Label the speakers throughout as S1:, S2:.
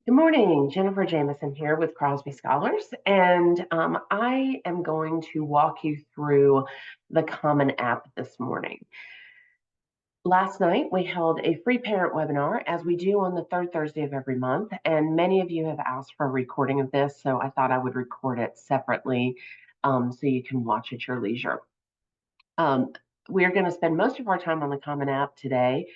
S1: Good morning, Jennifer Jamison here with Crosby Scholars, and I am going to walk you through the Common App this morning. Last night, we held a free parent webinar, as we do on the third Thursday of every month, and many of you have asked for a recording of this, so I thought I would record it separately so you can watch at your leisure. We are going to spend most of our time on the Common App today.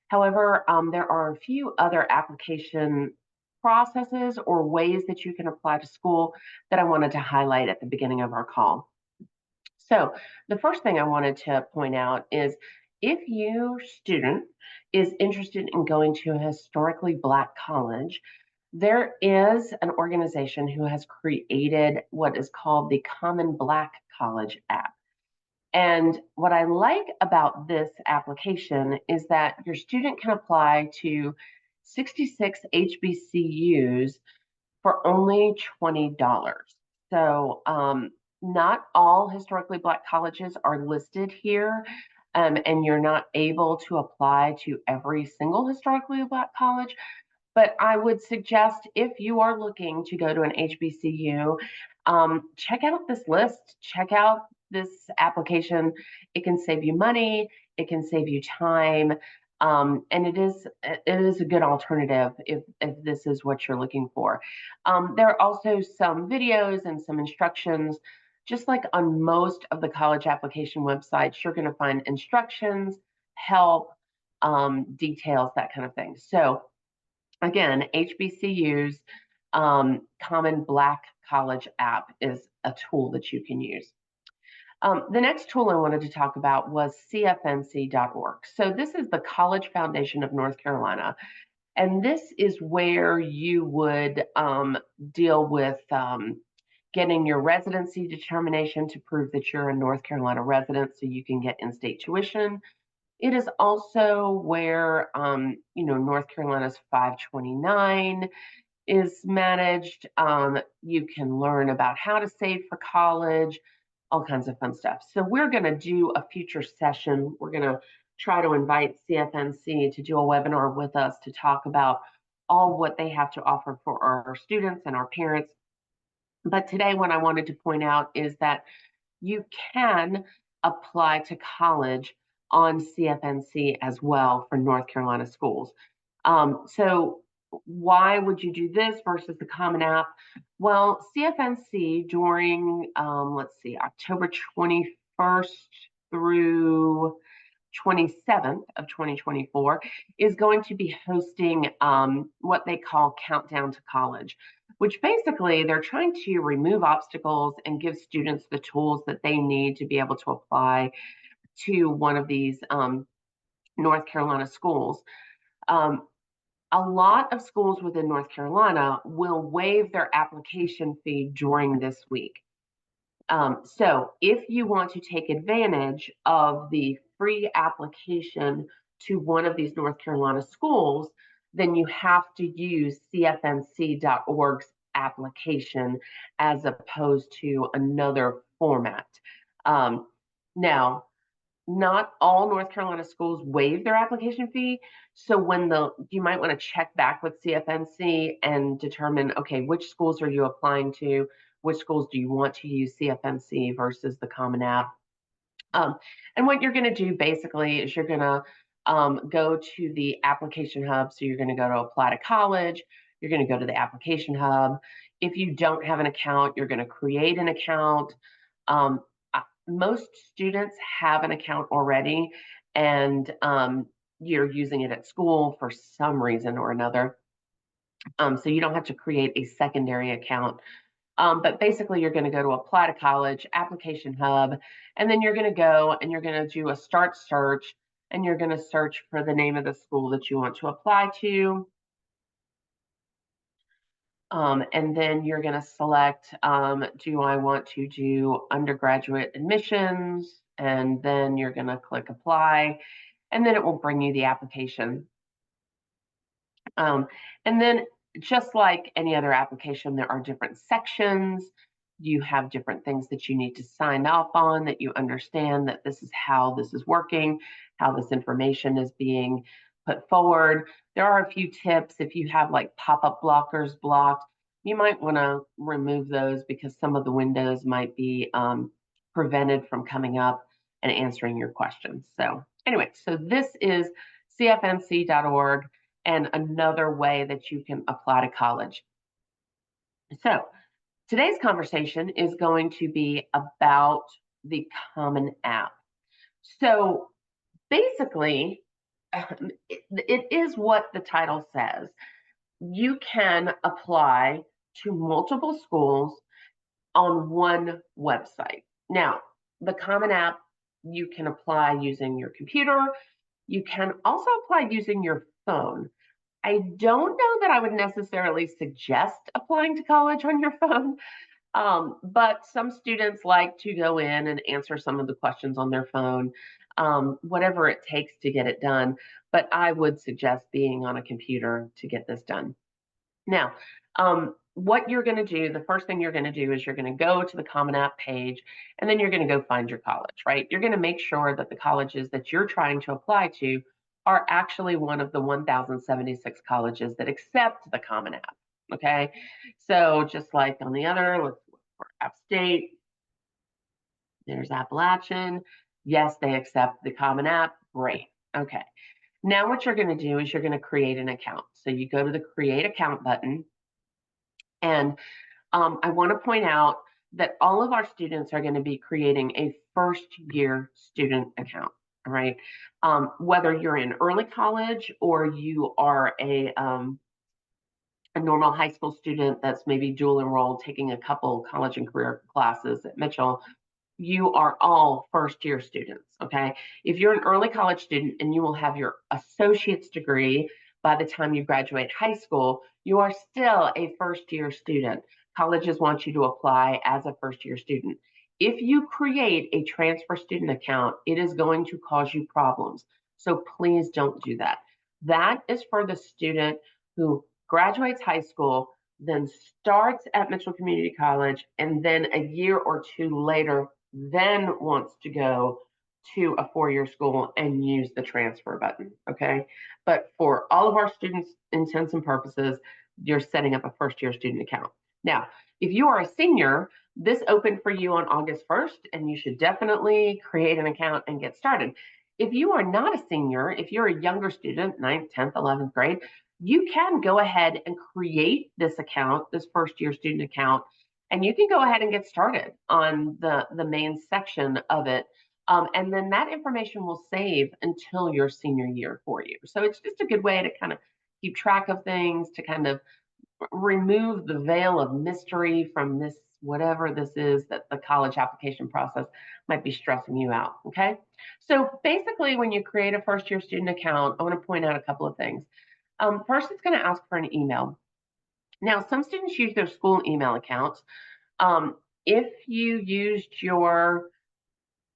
S1: However, there are a few other application processes or ways that you can apply to school that I wanted to highlight at the beginning of our call. So the first thing I wanted to point out is if your student is interested in going to a historically Black college, there is an organization who has created what is called the Common Black College app. And what I like about this application is that your student can apply to 66 HBCUs for only $20. So not all historically Black colleges are listed here, and you're not able to apply to every single historically Black college. But I would suggest if you are looking to go to an HBCU, check out this list, check out this application. It can save you money, it can save you time, and it is a good alternative if this is what you're looking for. There are also some videos and some instructions. Just like on most of the college application websites, you're going to find instructions, help, details, that kind of thing. So again, HBCU's Common Black College app is a tool that you can use. The next tool I wanted to talk about was CFNC.org. So this is the College Foundation of North Carolina. And this is where you would deal with getting your residency determination to prove that you're a North Carolina resident so you can get in-state tuition. It is also where, North Carolina's 529 is managed. You can learn about how to save for college, all kinds of fun stuff. So we're going to do a future session. We're going to try to invite CFNC to do a webinar with us to talk about all what they have to offer for our students and our parents. But today, what I wanted to point out is that you can apply to college on CFNC as well for North Carolina schools. So why would you do this versus the Common App? Well, CFNC during, October 21st through 27th of 2024 is going to be hosting what they call Countdown to College, which basically they're trying to remove obstacles and give students the tools that they need to be able to apply to one of these North Carolina schools. A lot of schools within North Carolina will waive their application fee during this week. So if you want to take advantage of the free application to one of these North Carolina schools, then you have to use cfnc.org's application as opposed to another format. Now, not all North Carolina schools waive their application fee. So you might want to check back with CFNC and determine, okay, which schools are you applying to? Which schools do you want to use CFNC versus the Common App? And what you're going to do basically is you're going to go to the application hub. So you're going to go to apply to college. You're going to go to the application hub. If you don't have an account, you're going to create an account. Most students have an account already, and you're using it at school for some reason or another. So you don't have to create a secondary account. But basically, you're going to go to apply to college, application hub, and then you're going to go and you're going to do a start search, and you're going to search for the name of the school that you want to apply to. And then you're going to select, do I want to do undergraduate admissions? And then you're going to click apply, and then it will bring you the application. And then just like any other application, there are different sections. You have different things that you need to sign off on, that you understand that this is how this is working, how this information is being put forward. There are a few tips if you have like pop-up blockers blocked. You might want to remove those because some of the windows might be prevented from coming up and answering your questions. So anyway, so this is cfnc.org and another way that you can apply to college. So today's conversation is going to be about the Common App. So basically, it is what the title says. You can apply to multiple schools on one website. Now, the Common App, you can apply using your computer. You can also apply using your phone. I don't know that I would necessarily suggest applying to college on your phone, but some students like to go in and answer some of the questions on their phone, whatever it takes to get it done. But I would suggest being on a computer to get this done. Now, what you're going to do, the first thing you're going to do is you're going to go to the Common App page, and then you're going to go find your college, right? You're going to make sure that the colleges that you're trying to apply to are actually one of the 1,076 colleges that accept the Common App, okay? So just like on the other, let's look for App State. There's Appalachian. Yes, they accept the Common App. Great. Okay. Now what you're going to do is you're going to create an account. So you go to the Create Account button, and I want to point out that all of our students are going to be creating a first year student account, all right? Whether you're in early college or you are a normal high school student that's maybe dual enrolled, taking a couple college and career classes at Mitchell, you are all first year students, okay? If you're an early college student and you will have your associate's degree by the time you graduate high school, you are still a first year student. Colleges want you to apply as a first year student. If you create a transfer student account, it is going to cause you problems. So please don't do that. That is for the student who graduates high school, then starts at Mitchell Community College, and then a year or two later then wants to go to a four-year school and use the transfer button, okay? But for all of our students' intents and purposes, you're setting up a first-year student account. Now, if you are a senior, this opened for you on August 1st, and you should definitely create an account and get started. If you are not a senior, if you're a younger student, 9th, 10th, 11th grade, you can go ahead and create this account, this first-year student account, and you can go ahead and get started on the main section of it. And then that information will save until your senior year for you. So it's just a good way to kind of keep track of things, to kind of remove the veil of mystery from this, whatever this is that the college application process might be stressing you out, okay? So basically, when you create a first year student account, I want to point out a couple of things. First, it's going to ask for an email. Now, some students use their school email accounts. Um, if you used your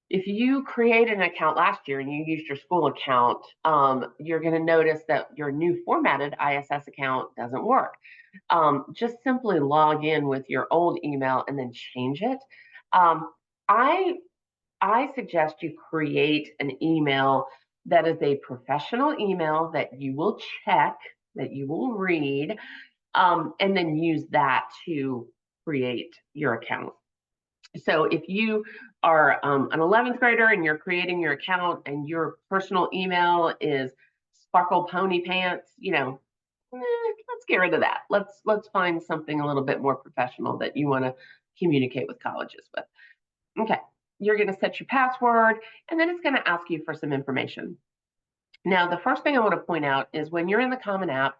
S1: if you created an account last year and you used your school account, you're going to notice that your new formatted ISS account doesn't work. Just simply log in with your old email and then change it. Um, I I suggest you create an email that is a professional email that you will check, that you will read, and then use that to create your account. So if you are an 11th grader and you're creating your account and your personal email is Sparkle Pony Pants, let's get rid of that. Let's find something a little bit more professional that you want to communicate with colleges with. Okay, you're going to set your password, and then it's going to ask you for some information. Now, the first thing I want to point out is when you're in the Common App,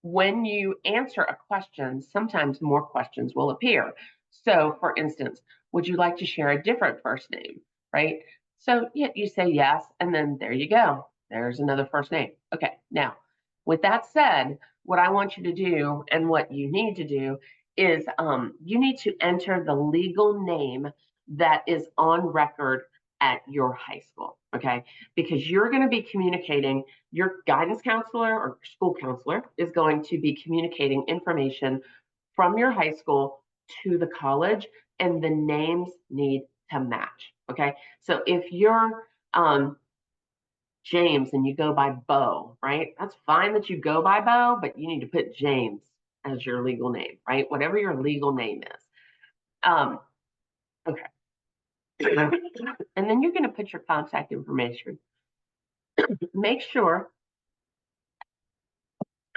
S1: when you answer a question, sometimes more questions will appear. So, for instance, would you like to share a different first name, right? So you say yes, and then there you go. There's another first name. Okay, now, with that said, what I want you to do and what you need to do is you need to enter the legal name that is on record at your high school, okay? Because you're going to be communicating, your guidance counselor or school counselor is going to be communicating information from your high school to the college, and the names need to match, okay? So if your James and you go by Bo, right? That's fine that you go by Bo, but you need to put James as your legal name, right? Whatever your legal name is. Okay. And then you're going to put your contact information. Make sure,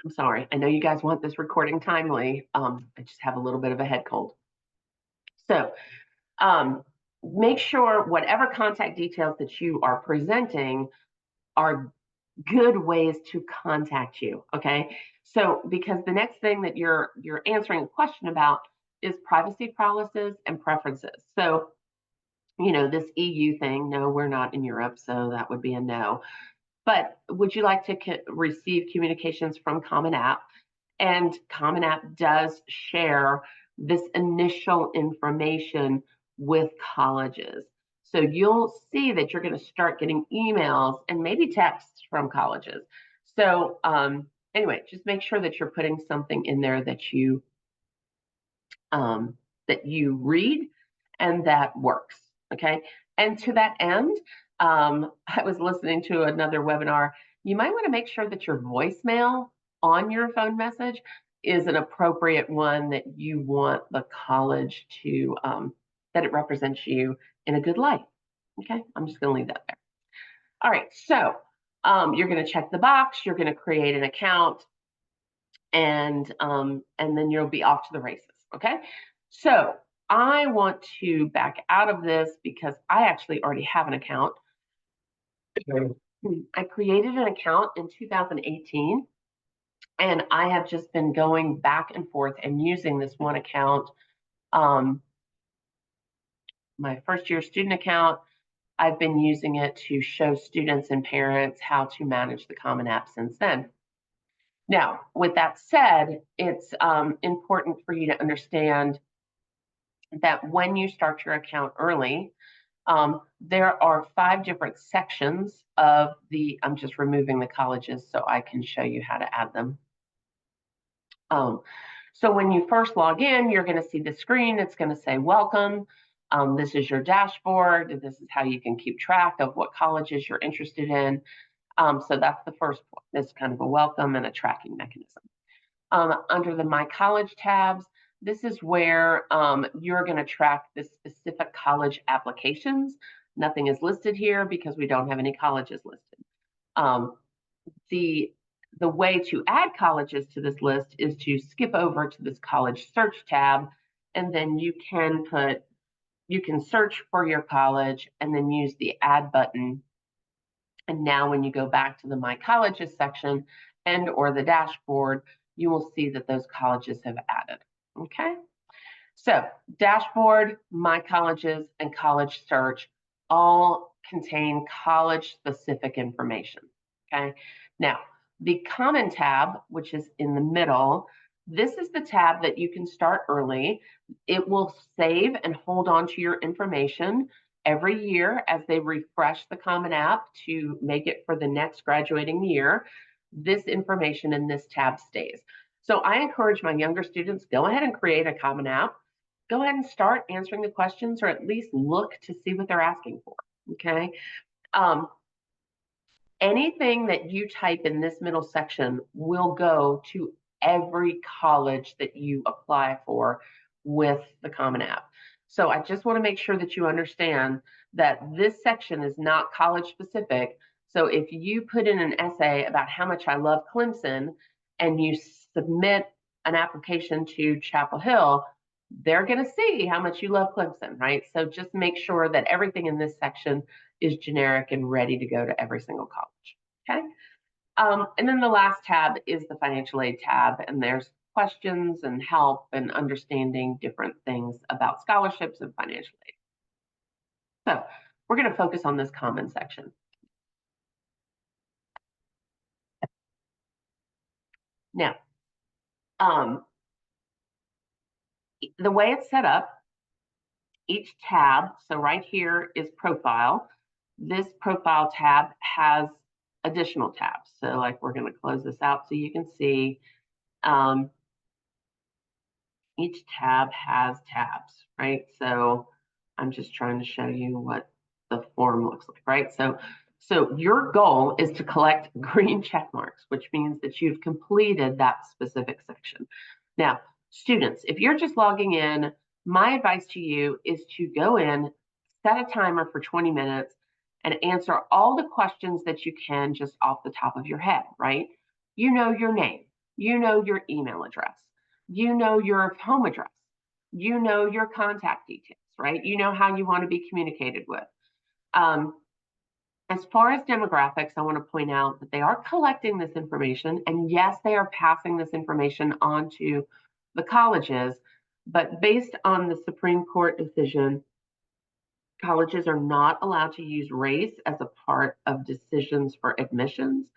S1: I'm sorry, I know you guys want this recording timely. I just have a little bit of a head cold. So um, make sure whatever contact details that you are presenting are good ways to contact you. Okay. So because the next thing that you're answering a question about is privacy policies and preferences. So, this EU thing, no, we're not in Europe, so that would be a no. But would you like to receive communications from Common App? And Common App does share this initial information with colleges. So you'll see that you're going to start getting emails and maybe texts from colleges. So anyway, just make sure that you're putting something in there um, that you read and that works. Okay. And to that end, I was listening to another webinar. You might want to make sure that your voicemail on your phone message is an appropriate one that you want the college to, that it represents you in a good light. Okay. I'm just going to leave that there. All right. So you're going to check the box, you're going to create an account, and then you'll be off to the races. Okay. So I want to back out of this because I actually already have an account. I created an account in 2018, and I have just been going back and forth and using this one account. My first year student account, I've been using it to show students and parents how to manage the Common App since then. Now, with that said, it's important for you to understand that when you start your account early, there are 5 different sections of I'm just removing the colleges so I can show you how to add them. So when you first log in, you're going to see the screen. It's going to say, welcome. This is your dashboard. This is how you can keep track of what colleges you're interested in. So that's the first point. It's kind of a welcome and a tracking mechanism. Under the My College tabs, this is where you're going to track the specific college applications. Nothing is listed here because we don't have any colleges listed. The way to add colleges to this list is to skip over to this college search tab, and then you can search for your college and then use the add button. And now when you go back to the My Colleges section and or the dashboard, you will see that those colleges have added. Okay. So dashboard, My Colleges, and college search all contain college specific information. Okay. Now, the Common tab, which is in the middle, this is the tab that you can start early. It will save and hold on to your information every year as they refresh the Common App to make it for the next graduating year. This information in this tab stays. So I encourage my younger students, go ahead and create a Common App. Go ahead and start answering the questions, or at least look to see what they're asking for. Okay. Anything that you type in this middle section will go to every college that you apply for with the Common App. So I just want to make sure that you understand that this section is not college specific. So if you put in an essay about how much I love Clemson and you submit an application to Chapel Hill, they're going to see how much you love Clemson, right? So just make sure that everything in this section is generic and ready to go to every single college. Okay. And then the last tab is the financial aid tab, and there's questions and help and understanding different things about scholarships and financial aid. So we're going to focus on this common section. Now, the way it's set up, each tab, so right here is profile. This profile tab has additional tabs. So like we're going to close this out so you can see each tab has tabs, right? So I'm just trying to show you what the form looks like, right? So So your goal is to collect green check marks, which means that you've completed that specific section. Now, students, if you're just logging in, my advice to you is to go in, set a timer for 20 minutes, and answer all the questions that you can just off the top of your head, right? You know your name, you know your email address, you know your home address, you know your contact details, right? You know how you want to be communicated with. Um, as far as demographics, I want to point out that they are collecting this information, and yes, they are passing this information on to the colleges, but based on the Supreme Court decision, colleges are not allowed to use race as a part of decisions for admissions.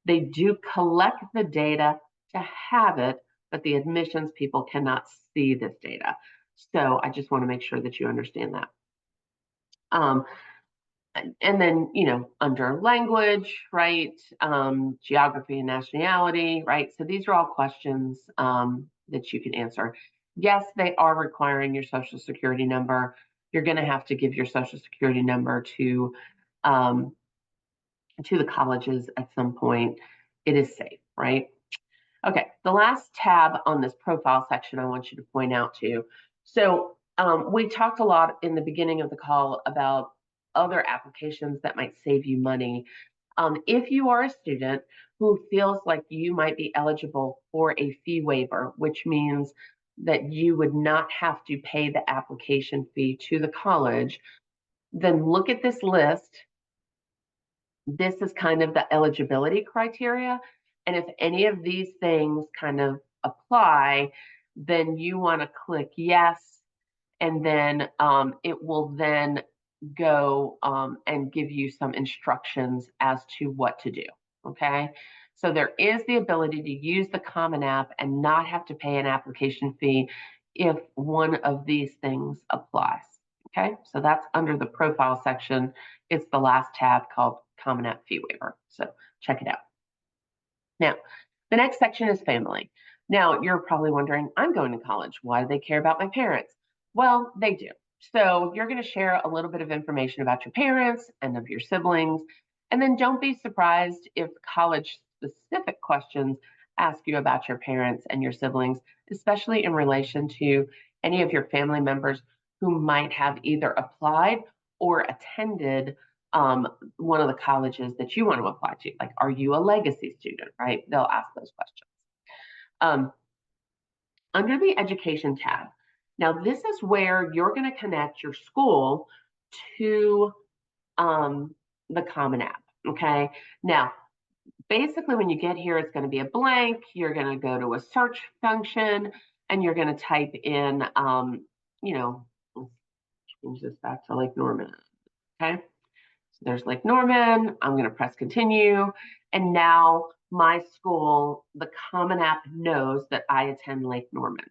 S1: They do collect the data to have it, but the admissions people cannot see this data. So I just want to make sure that you understand that. Um, and then, under language, right? Geography and nationality, right? So these are all questions that you can answer. Yes, they are requiring your social security number. You're going to have to give your social security number um, to the colleges at some point. It is safe, right? Okay, the last tab on this profile section I want you to point out to. So we talked a lot in the beginning of the call about other applications that might save you money. If you are a student who feels like you might be eligible for a fee waiver, which means that you would not have to pay the application fee to the college, then look at this list. This is kind of the eligibility criteria. And if any of these things kind of apply, then you want to click yes. And then it will then go and give you some instructions as to what to do. Okay. So there is the ability to use the Common App and not have to pay an application fee if one of these things applies. Okay. So that's under the profile section. It's the last tab called Common App Fee Waiver. So check it out. Now, the next section is family. Now, you're probably wondering, I'm going to college. Why do they care about my parents? Well, they do. So you're going to share a little bit of information about your parents and of your siblings. And then don't be surprised if college specific questions ask you about your parents and your siblings, especially in relation to any of your family members who might have either applied or attended one of the colleges that you want to apply to. Like, are you a legacy student, right? They'll ask those questions. Um, under the education tab, now this is where you're going to connect your school to the Common App, okay? Now, basically when you get here, it's going to be a blank. You're going to go to a search function and you're going to type in, let's change this back to Lake Norman, okay? There's Lake Norman. I'm going to press continue. And now my school, the Common App knows that I attend Lake Norman.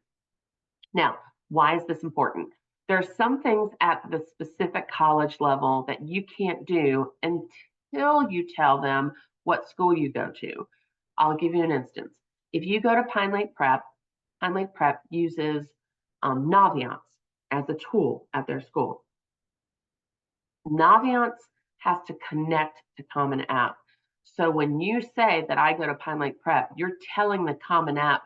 S1: Now, why is this important? There are some things at the specific college level that you can't do until you tell them what school you go to. I'll give you an instance. If you go to Pine Lake Prep uses Naviance as a tool at their school. Naviance has to connect to Common App. So when you say that I go to Pine Lake Prep, you're telling the Common App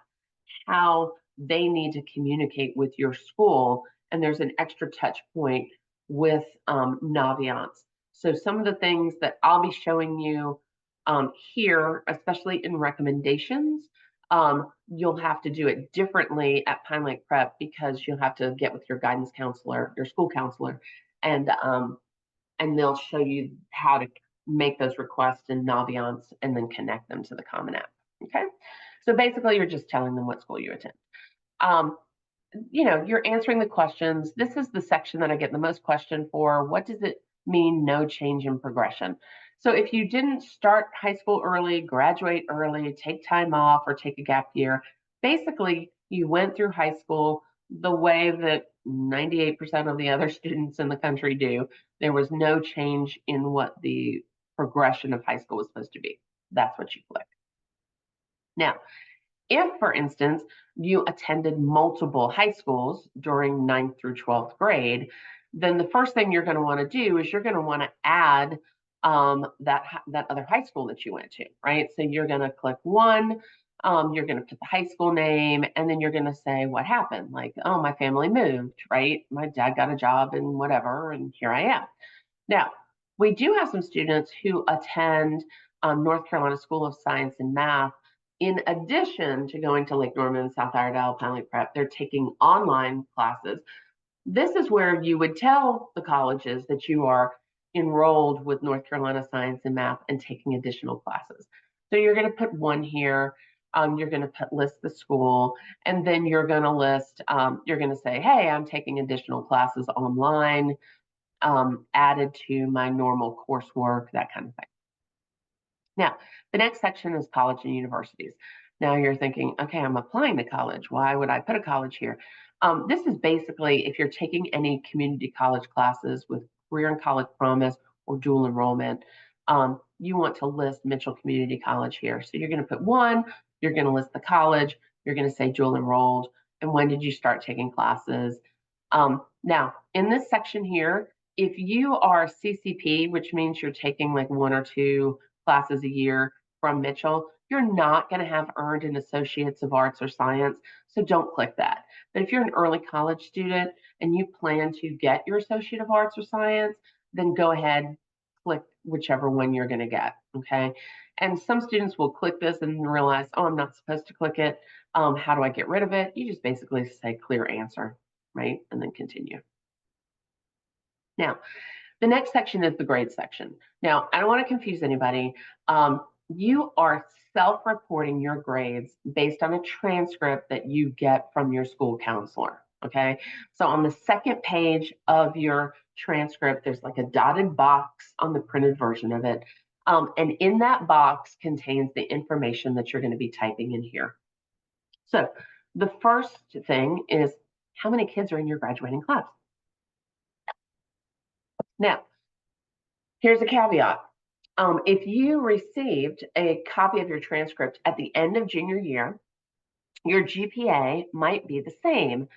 S1: how they need to communicate with your school. And there's an extra touch point with Naviance. So some of the things that I'll be showing you here, especially in recommendations, you'll have to do it differently at Pine Lake Prep because you'll have to get with your guidance counselor, your school counselor, and they'll show you how to make those requests in Naviance and then connect them to the Common App. Okay, so basically you're just telling them what school you attend. You're answering the questions. This is the section that I get the most question for. What does it mean, no change in progression? So if you didn't start high school early, graduate early, take time off, or take a gap year, basically you went through high school the way that 98% of the other students in the country do. There was no change in what the progression of high school was supposed to be. That's what you click. Now, if, for instance, you attended multiple high schools during 9th through 12th grade, then the first thing you're going to want to do is you're going to want to add that other high school that you went to, right? So you're going to click one, you're going to put the high school name, and then you're going to say what happened. Like, oh, my family moved, right? My dad got a job and whatever, and here I am. Now, we do have some students who attend North Carolina School of Science and Math. In addition to going to Lake Norman, South Iredell, Pine Lake Prep, they're taking online classes. This is where you would tell the colleges that you are enrolled with North Carolina Science and Math and taking additional classes. So you're going to put one here. You're going to list the school, and then you're going to list, you're going to say, hey, I'm taking additional classes online, added to my normal coursework, that kind of thing. Now, the next section is college and universities. Now you're thinking, okay, I'm applying to college. Why would I put a college here? This is basically if you're taking any community college classes with career and college promise or dual enrollment, you want to list Mitchell Community College here. So you're going to put one, you're going to list the college, you're going to say dual enrolled, and when did you start taking classes? Now, in this section here, if you are CCP, which means you're taking like one or two classes a year from Mitchell, you're not going to have earned an Associates of Arts or Science, so don't click that. But if you're an early college student and you plan to get your Associate of Arts or Science, then go ahead, click whichever one you're going to get, okay? And some students will click this and realize, oh, I'm not supposed to click it. How do I get rid of it? You just basically say clear answer, right? And then continue. Now, the next section is the grade section. Now, I don't want to confuse anybody. You are self-reporting your grades based on a transcript that you get from your school counselor, okay? So on the second page of your transcript, there's like a dotted box on the printed version of it. And in that box contains the information that you're going to be typing in here. So the first thing is how many kids are in your graduating class? Now, here's a caveat. If you received a copy of your transcript at the end of junior year, your GPA might be the same,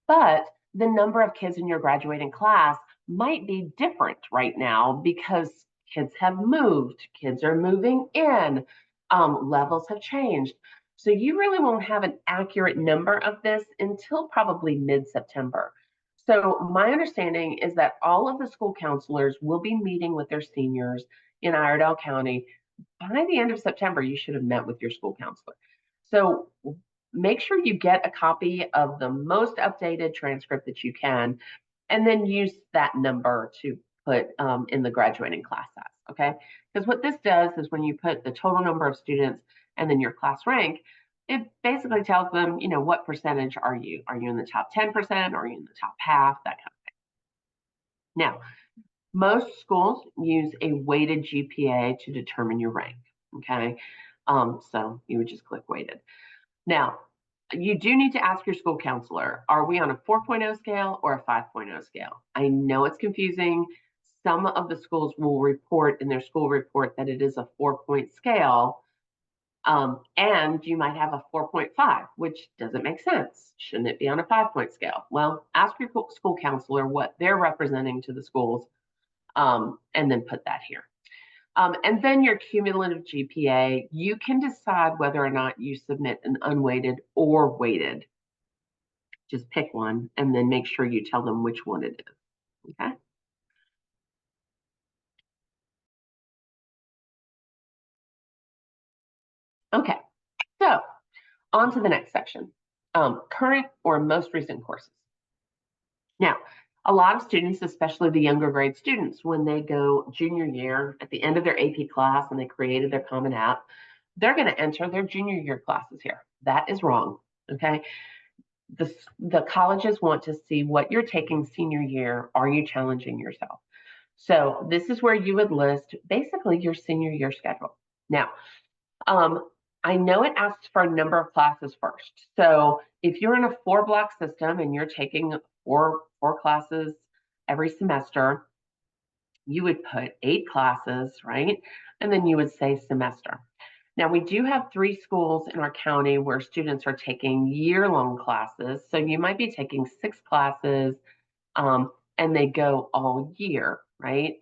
S1: but the number of kids in your graduating class might be different right now because kids have moved, kids are moving in, levels have changed. So you really won't have an accurate number of this until probably mid-September. So my understanding is that all of the school counselors will be meeting with their seniors in Iredell County. By the end of September, you should have met with your school counselor. So make sure you get a copy of the most updated transcript that you can, and then use that number to put in the graduating class size, okay? Because what this does is when you put the total number of students and then your class rank, it basically tells them, you know, what percentage are you? Are you in the top 10%? Are you in the top half? That kind of thing. Now, most schools use a weighted GPA to determine your rank, okay? So you would just click weighted. Now, you do need to ask your school counselor, are we on a 4.0 scale or a 5.0 scale? I know it's confusing. Some of the schools will report in their school report that it is a 4-point scale, and you might have a 4.5, which doesn't make sense. Shouldn't it be on a 5-point scale? Well, ask your school counselor what they're representing to the schools, and then put that here. And then your cumulative GPA, you can decide whether or not you submit an unweighted or weighted. Just pick one and then make sure you tell them which one it is, okay? Okay, so on to the next section, current or most recent courses. Now, a lot of students, especially the younger grade students, when they go junior year at the end of their AP class and they created their Common App, they're going to enter their junior year classes here. That is wrong, okay? The colleges want to see what you're taking senior year. Are you challenging yourself? So this is where you would list basically your senior year schedule. Now, I know it asks for a number of classes first. So if you're in a 4-block system and you're taking four classes every semester, you would put 8 classes, right? And then you would say semester. Now, we do have 3 schools in our county where students are taking year-long classes. So you might be taking 6 classes and they go all year, right?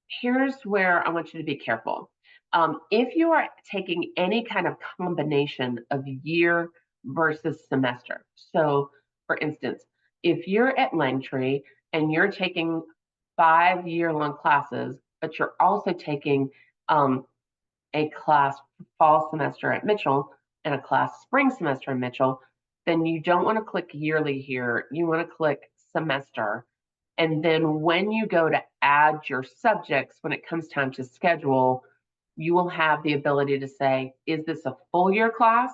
S1: Here's where I want you to be careful. If you are taking any kind of combination of year versus semester, so for instance, if you're at Langtree and you're taking 5 year-long classes, but you're also taking um, a class fall semester at Mitchell and a class spring semester in Mitchell, then you don't want to click yearly here. You want to click semester. And then when you go to add your subjects, when it comes time to schedule, you will have the ability to say, is this a full year class?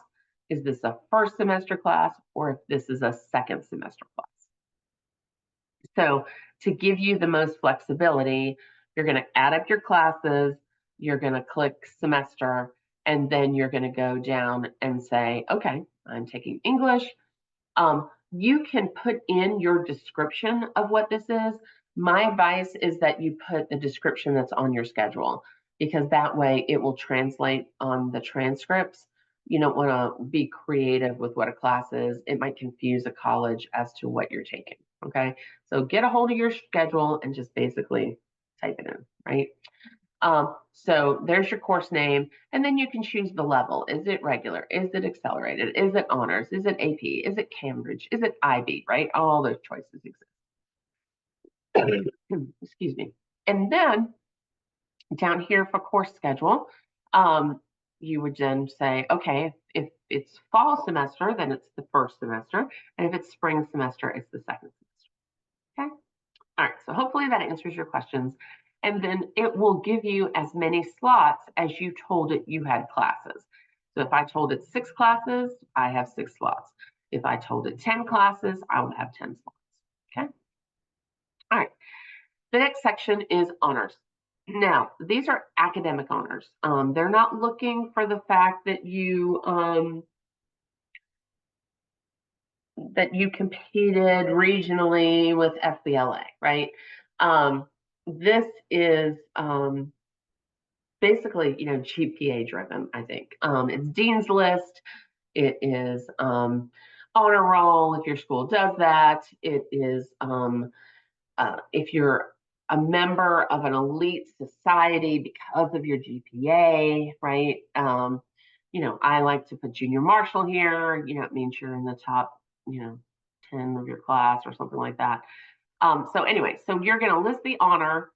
S1: Is this a first semester class? Or if this is a second semester class? So to give you the most flexibility, you're going to add up your classes, you're going to click semester, and then you're going to go down and say, okay, I'm taking English. You can put in your description of what this is. My advice is that you put the description that's on your schedule because that way it will translate on the transcripts. You don't want to be creative with what a class is. It might confuse a college as to what you're taking. Okay. So get a hold of your schedule and just basically type it in, right? So there's your course name, and then you can choose the level. Is it regular? Is it accelerated? Is it honors? Is it AP? Is it Cambridge? Is it IB? Right? All those choices exist. Excuse me. And then down here for course schedule, you would then say, okay, if it's fall semester, then it's the first semester, and if it's spring semester, it's the second semester. Okay. All right, so hopefully that answers your questions. And then it will give you as many slots as you told it you had classes. So if I told it 6 classes, I have 6 slots. If I told it 10 classes, I would have 10 slots. Okay. All right. The next section is honors. Now, these are academic honors. They're not looking for the fact that you competed regionally with FBLA, right? This is basically, GPA driven, I think. It's Dean's List. It is honor roll if your school does that. It is if you're a member of an elite society because of your GPA, right? I like to put junior marshal here. It means you're in the top, 10 of your class or something like that. So anyway, so you're going to list the honor,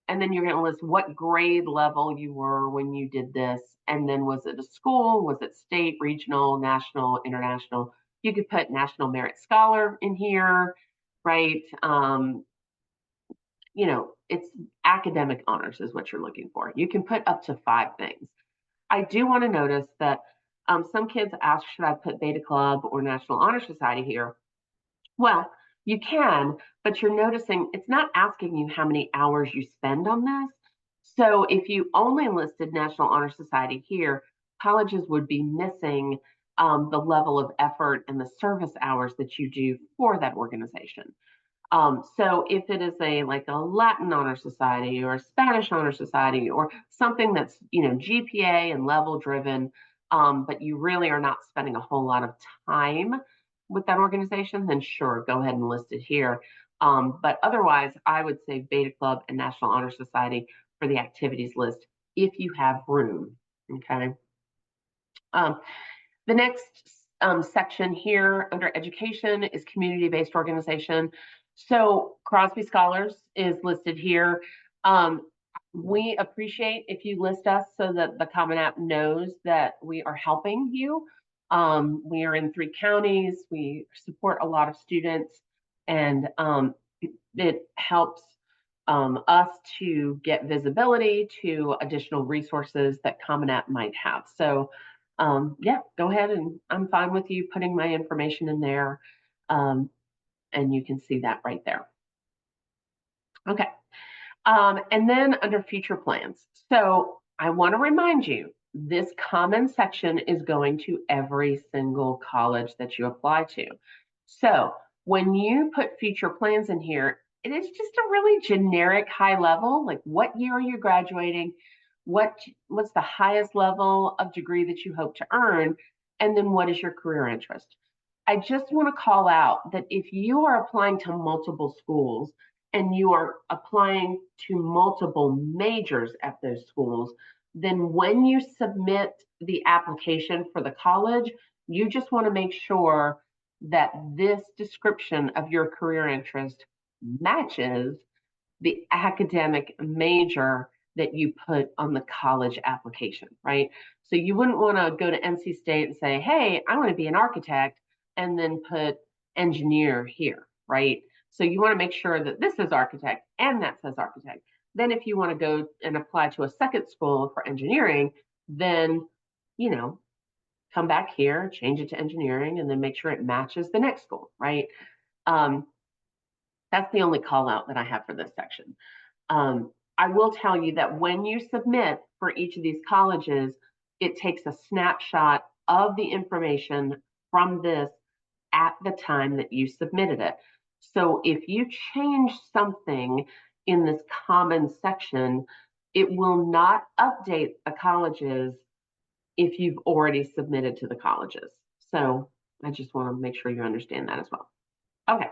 S1: and then you're going to list what grade level you were when you did this. And then was it a school? Was it state, regional, national, international? You could put National Merit Scholar in here, right? It's academic honors is what you're looking for. You can put up to 5 things. I do want to notice that some kids ask, should I put Beta Club or National Honor Society here? Well, you can, but you're noticing it's not asking you how many hours you spend on this. So if you only listed National Honor Society here, colleges would be missing the level of effort and the service hours that you do for that organization. So if it is like a Latin honor society or a Spanish honor society or something that's GPA and level driven, but you really are not spending a whole lot of time with that organization, then sure, go ahead and list it here. But otherwise, I would say Beta Club and National Honor Society for the activities list if you have room. Okay. The next section here under education is community-based organization. So Crosby Scholars is listed here. We appreciate if you list us so that the Common App knows that we are helping you. We are in 3 counties. We support a lot of students, and it helps us to get visibility to additional resources that Common App might have. So yeah, go ahead, and I'm fine with you putting my information in there. And you can see that right there. Okay. And then under future plans. So I want to remind you, this common section is going to every single college that you apply to. So when you put future plans in here, it is just a really generic high level, like what year are you graduating? What's the highest level of degree that you hope to earn? And then what is your career interest? I just want to call out that if you are applying to multiple schools, and you are applying to multiple majors at those schools, then when you submit the application for the college, you just want to make sure that this description of your career interest matches the academic major that you put on the college application, right? So you wouldn't want to go to NC State and say, hey, I want to be an architect, and then put engineer here, right? So you want to make sure that this says architect and that says architect. Then if you want to go and apply to a second school for engineering, then, you know, come back here, change it to engineering, and then make sure it matches the next school, right? Um, that's the only call out that I have for this section. I will tell you that when you submit for each of these colleges, it takes a snapshot of the information from this at the time that you submitted it. So if you change something in this common section, it will not update the colleges if you've already submitted to the colleges. So I just want to make sure you understand that as well. Okay,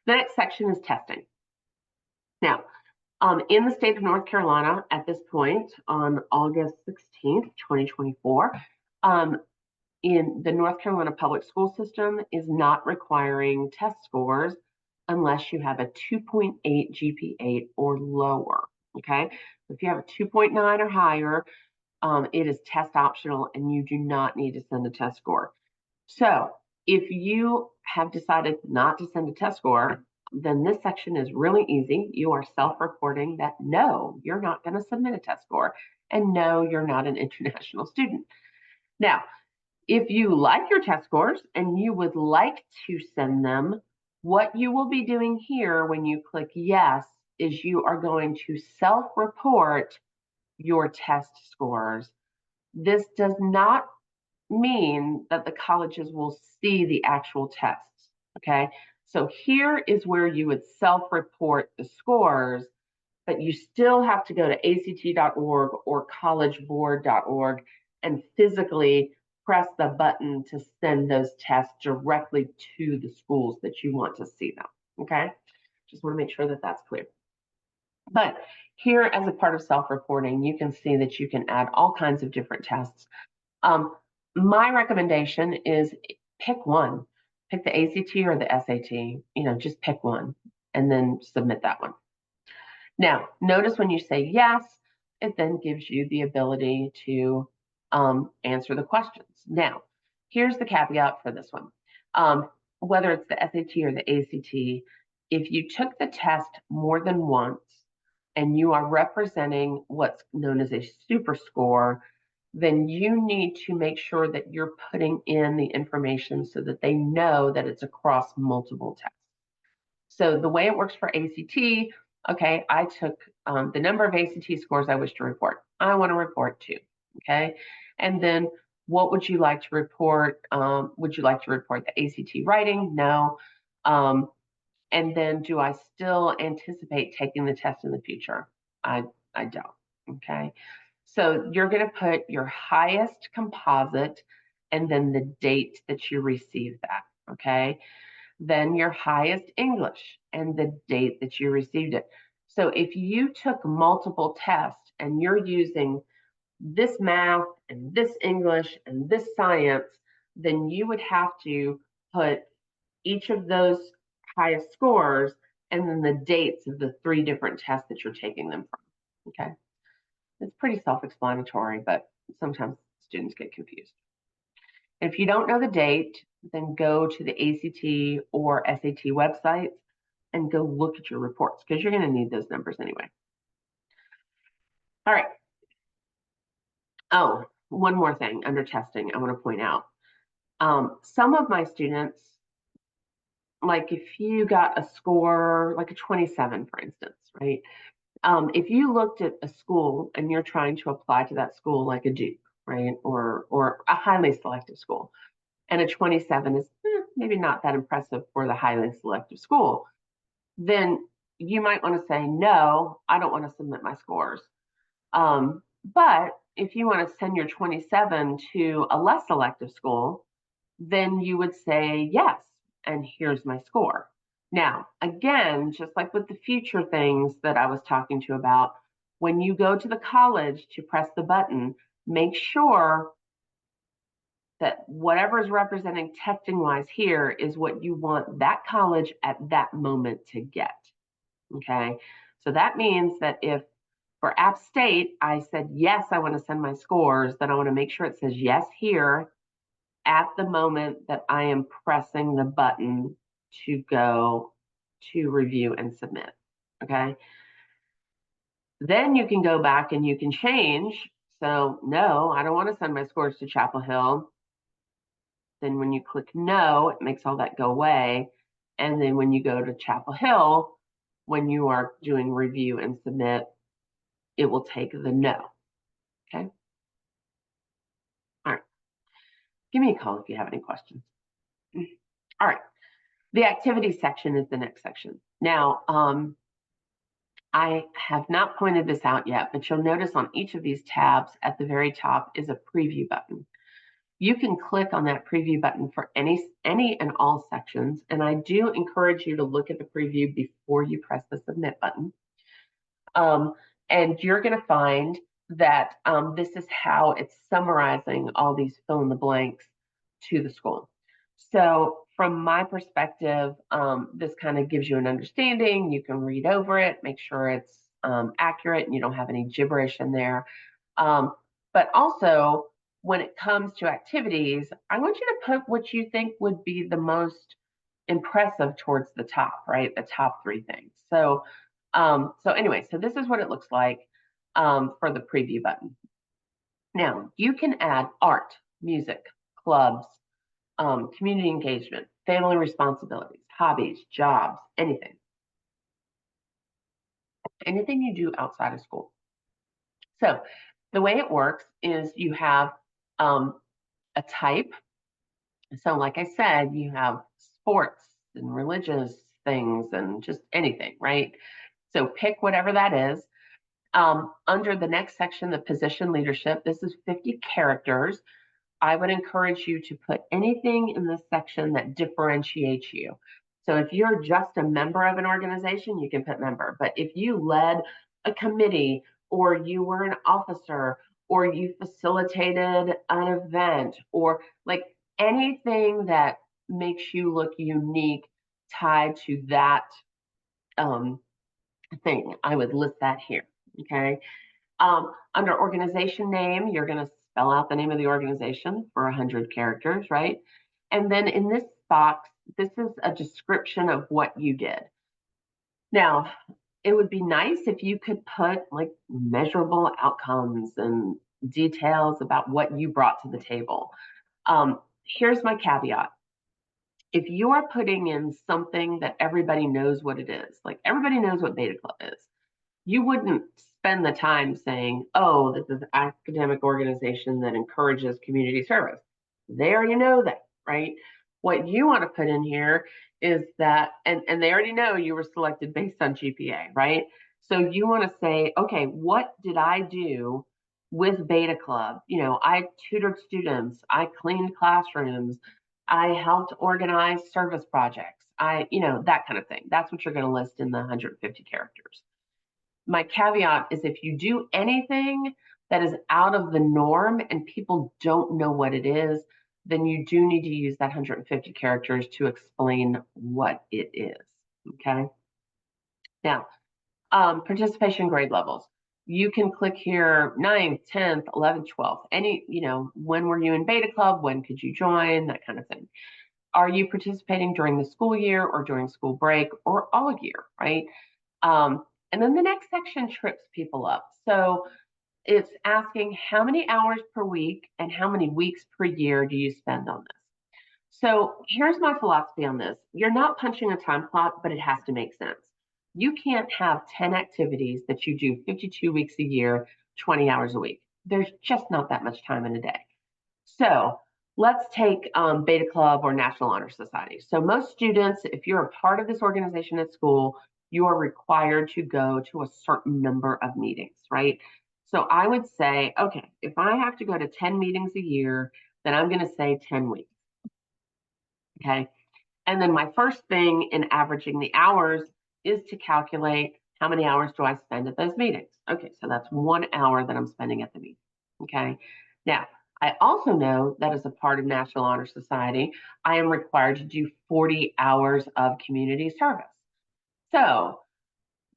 S1: the next section is testing. Now, in the state of North Carolina at this point on August 16th, 2024, in the North Carolina public school system is not requiring test scores unless you have a 2.8 GPA or lower. Okay, if you have a 2.9 or higher, it is test optional and you do not need to send a test score. So if you have decided not to send a test score, then this section is really easy. You are self-reporting that no, you're not going to submit a test score, and no, you're not an international student. Now, if you like your test scores and you would like to send them, what you will be doing here when you click yes is you are going to self-report your test scores. This does not mean that the colleges will see the actual tests, okay? So here is where you would self-report the scores, but you still have to go to act.org or collegeboard.org and physically press the button to send those tests directly to the schools that you want to see them, okay? Just want to make sure that that's clear. But here, as a part of self-reporting, you can see that you can add all kinds of different tests. My recommendation is pick one. Pick the ACT or the SAT, just pick one and then submit that one. Now, notice when you say yes, it then gives you the ability to answer the questions. Now, here's the caveat for this one. Whether it's the SAT or the ACT, if you took the test more than once and you are representing what's known as a super score, then you need to make sure that you're putting in the information so that they know that it's across multiple tests. So the way it works for ACT, okay, I took the number of ACT scores I wish to report. I want to report 2, okay? And then what would you like to report? Would you like to report the ACT writing? No. And then do I still anticipate taking the test in the future? I don't, okay? So you're going to put your highest composite and then the date that you received that, okay? Then your highest English and the date that you received it. So if you took multiple tests and you're using this math and this English and this science, then you would have to put each of those highest scores and then the dates of the 3 different tests that you're taking them from, okay? It's pretty self-explanatory, but sometimes students get confused. If you don't know the date, then go to the ACT or SAT websites and go look at your reports because you're going to need those numbers anyway. All right. Oh, one more thing under testing I want to point out. Some of my students, like if you got a score like a 27, for instance, right? If you looked at a school and you're trying to apply to that school like a Duke, right, or a highly selective school, and a 27 is maybe not that impressive for the highly selective school, then you might want to say, no, I don't want to submit my scores. But if you want to send your 27 to a less selective school, then you would say, yes, and here's my score. Now, again, just like with the future things that I was talking to you about, when you go to the college to press the button, make sure that whatever is representing testing wise here is what you want that college at that moment to get. Okay. So that means that if for App State, I said, yes, I want to send my scores, then I want to make sure it says yes here at the moment that I am pressing the button to go to review and submit. Okay. Then you can go back and you can change. So, no, I don't want to send my scores to Chapel Hill. Then when you click no, it makes all that go away. And then when you go to Chapel Hill, when you are doing review and submit, it will take the no. Okay. All right. Give me a call if you have any questions. All right. The activities section is the next section. Now, I have not pointed this out yet, but you'll notice on each of these tabs at the very top is a preview button. You can click on that preview button for any and all sections, and I do encourage you to look at the preview before you press the submit button. And you're going to find that this is how it's summarizing all these fill in the blanks to the school. So from my perspective, this kind of gives you an understanding. You can read over it, make sure it's accurate and you don't have any gibberish in there. But also, when it comes to activities, I want you to put what you think would be the most impressive towards the top, right? The top three things. So anyway, so this is what it looks like for the preview button. Now, you can add art, music, clubs, community engagement, family responsibilities, hobbies, jobs, anything. Anything you do outside of school. So the way it works is you have a type. So like I said, you have sports and religious things and just anything, right? So pick whatever that is. Under the next section, the position leadership, this is 50 characters. I would encourage you to put anything in this section that differentiates you. So if you're just a member of an organization, you can put member. But if you led a committee or you were an officer or you facilitated an event or like anything that makes you look unique tied to that thing, I would list that here. Okay. Under organization name, you're going to spell out the name of the organization for 100 characters, right? And then in this box, this is a description of what you did. Now, it would be nice if you could put like measurable outcomes and details about what you brought to the table. Here's my caveat. If you are putting in something that everybody knows what it is, like everybody knows what Beta Club is, you wouldn't spend the time saying, oh, this is an academic organization that encourages community service. They already know that, right? What you want to put in here is that, and they already know you were selected based on GPA, right? So you want to say, okay, what did I do with Beta Club? You know, I tutored students, I cleaned classrooms, I helped organize service projects, that kind of thing. That's what you're going to list in the 150 characters. My caveat is if you do anything that is out of the norm and people don't know what it is, then you do need to use that 150 characters to explain what it is. Okay. Now, participation grade levels. You can click here 9th, 10th, 11th, 12th. Any, when were you in Beta Club? When could you join? That kind of thing. Are you participating during the school year or during school break or all year, right? And then the next section trips people up. So it's asking how many hours per week and how many weeks per year do you spend on this? So here's my philosophy on this. You're not punching a time clock, but it has to make sense. You can't have 10 activities that you do 52 weeks a year, 20 hours a week. There's just not that much time in a day. So let's take Beta Club or National Honor Society. So most students, if you're a part of this organization at school, you are required to go to a certain number of meetings, right? So I would say, okay, if I have to go to 10 meetings a year, then I'm going to say 10 weeks. Okay. And then my first thing in averaging the hours is to calculate how many hours do I spend at those meetings. Okay, so that's 1 hour that I'm spending at the meeting. Okay, now I also know that as a part of National Honor Society, I am required to do 40 hours of community service. So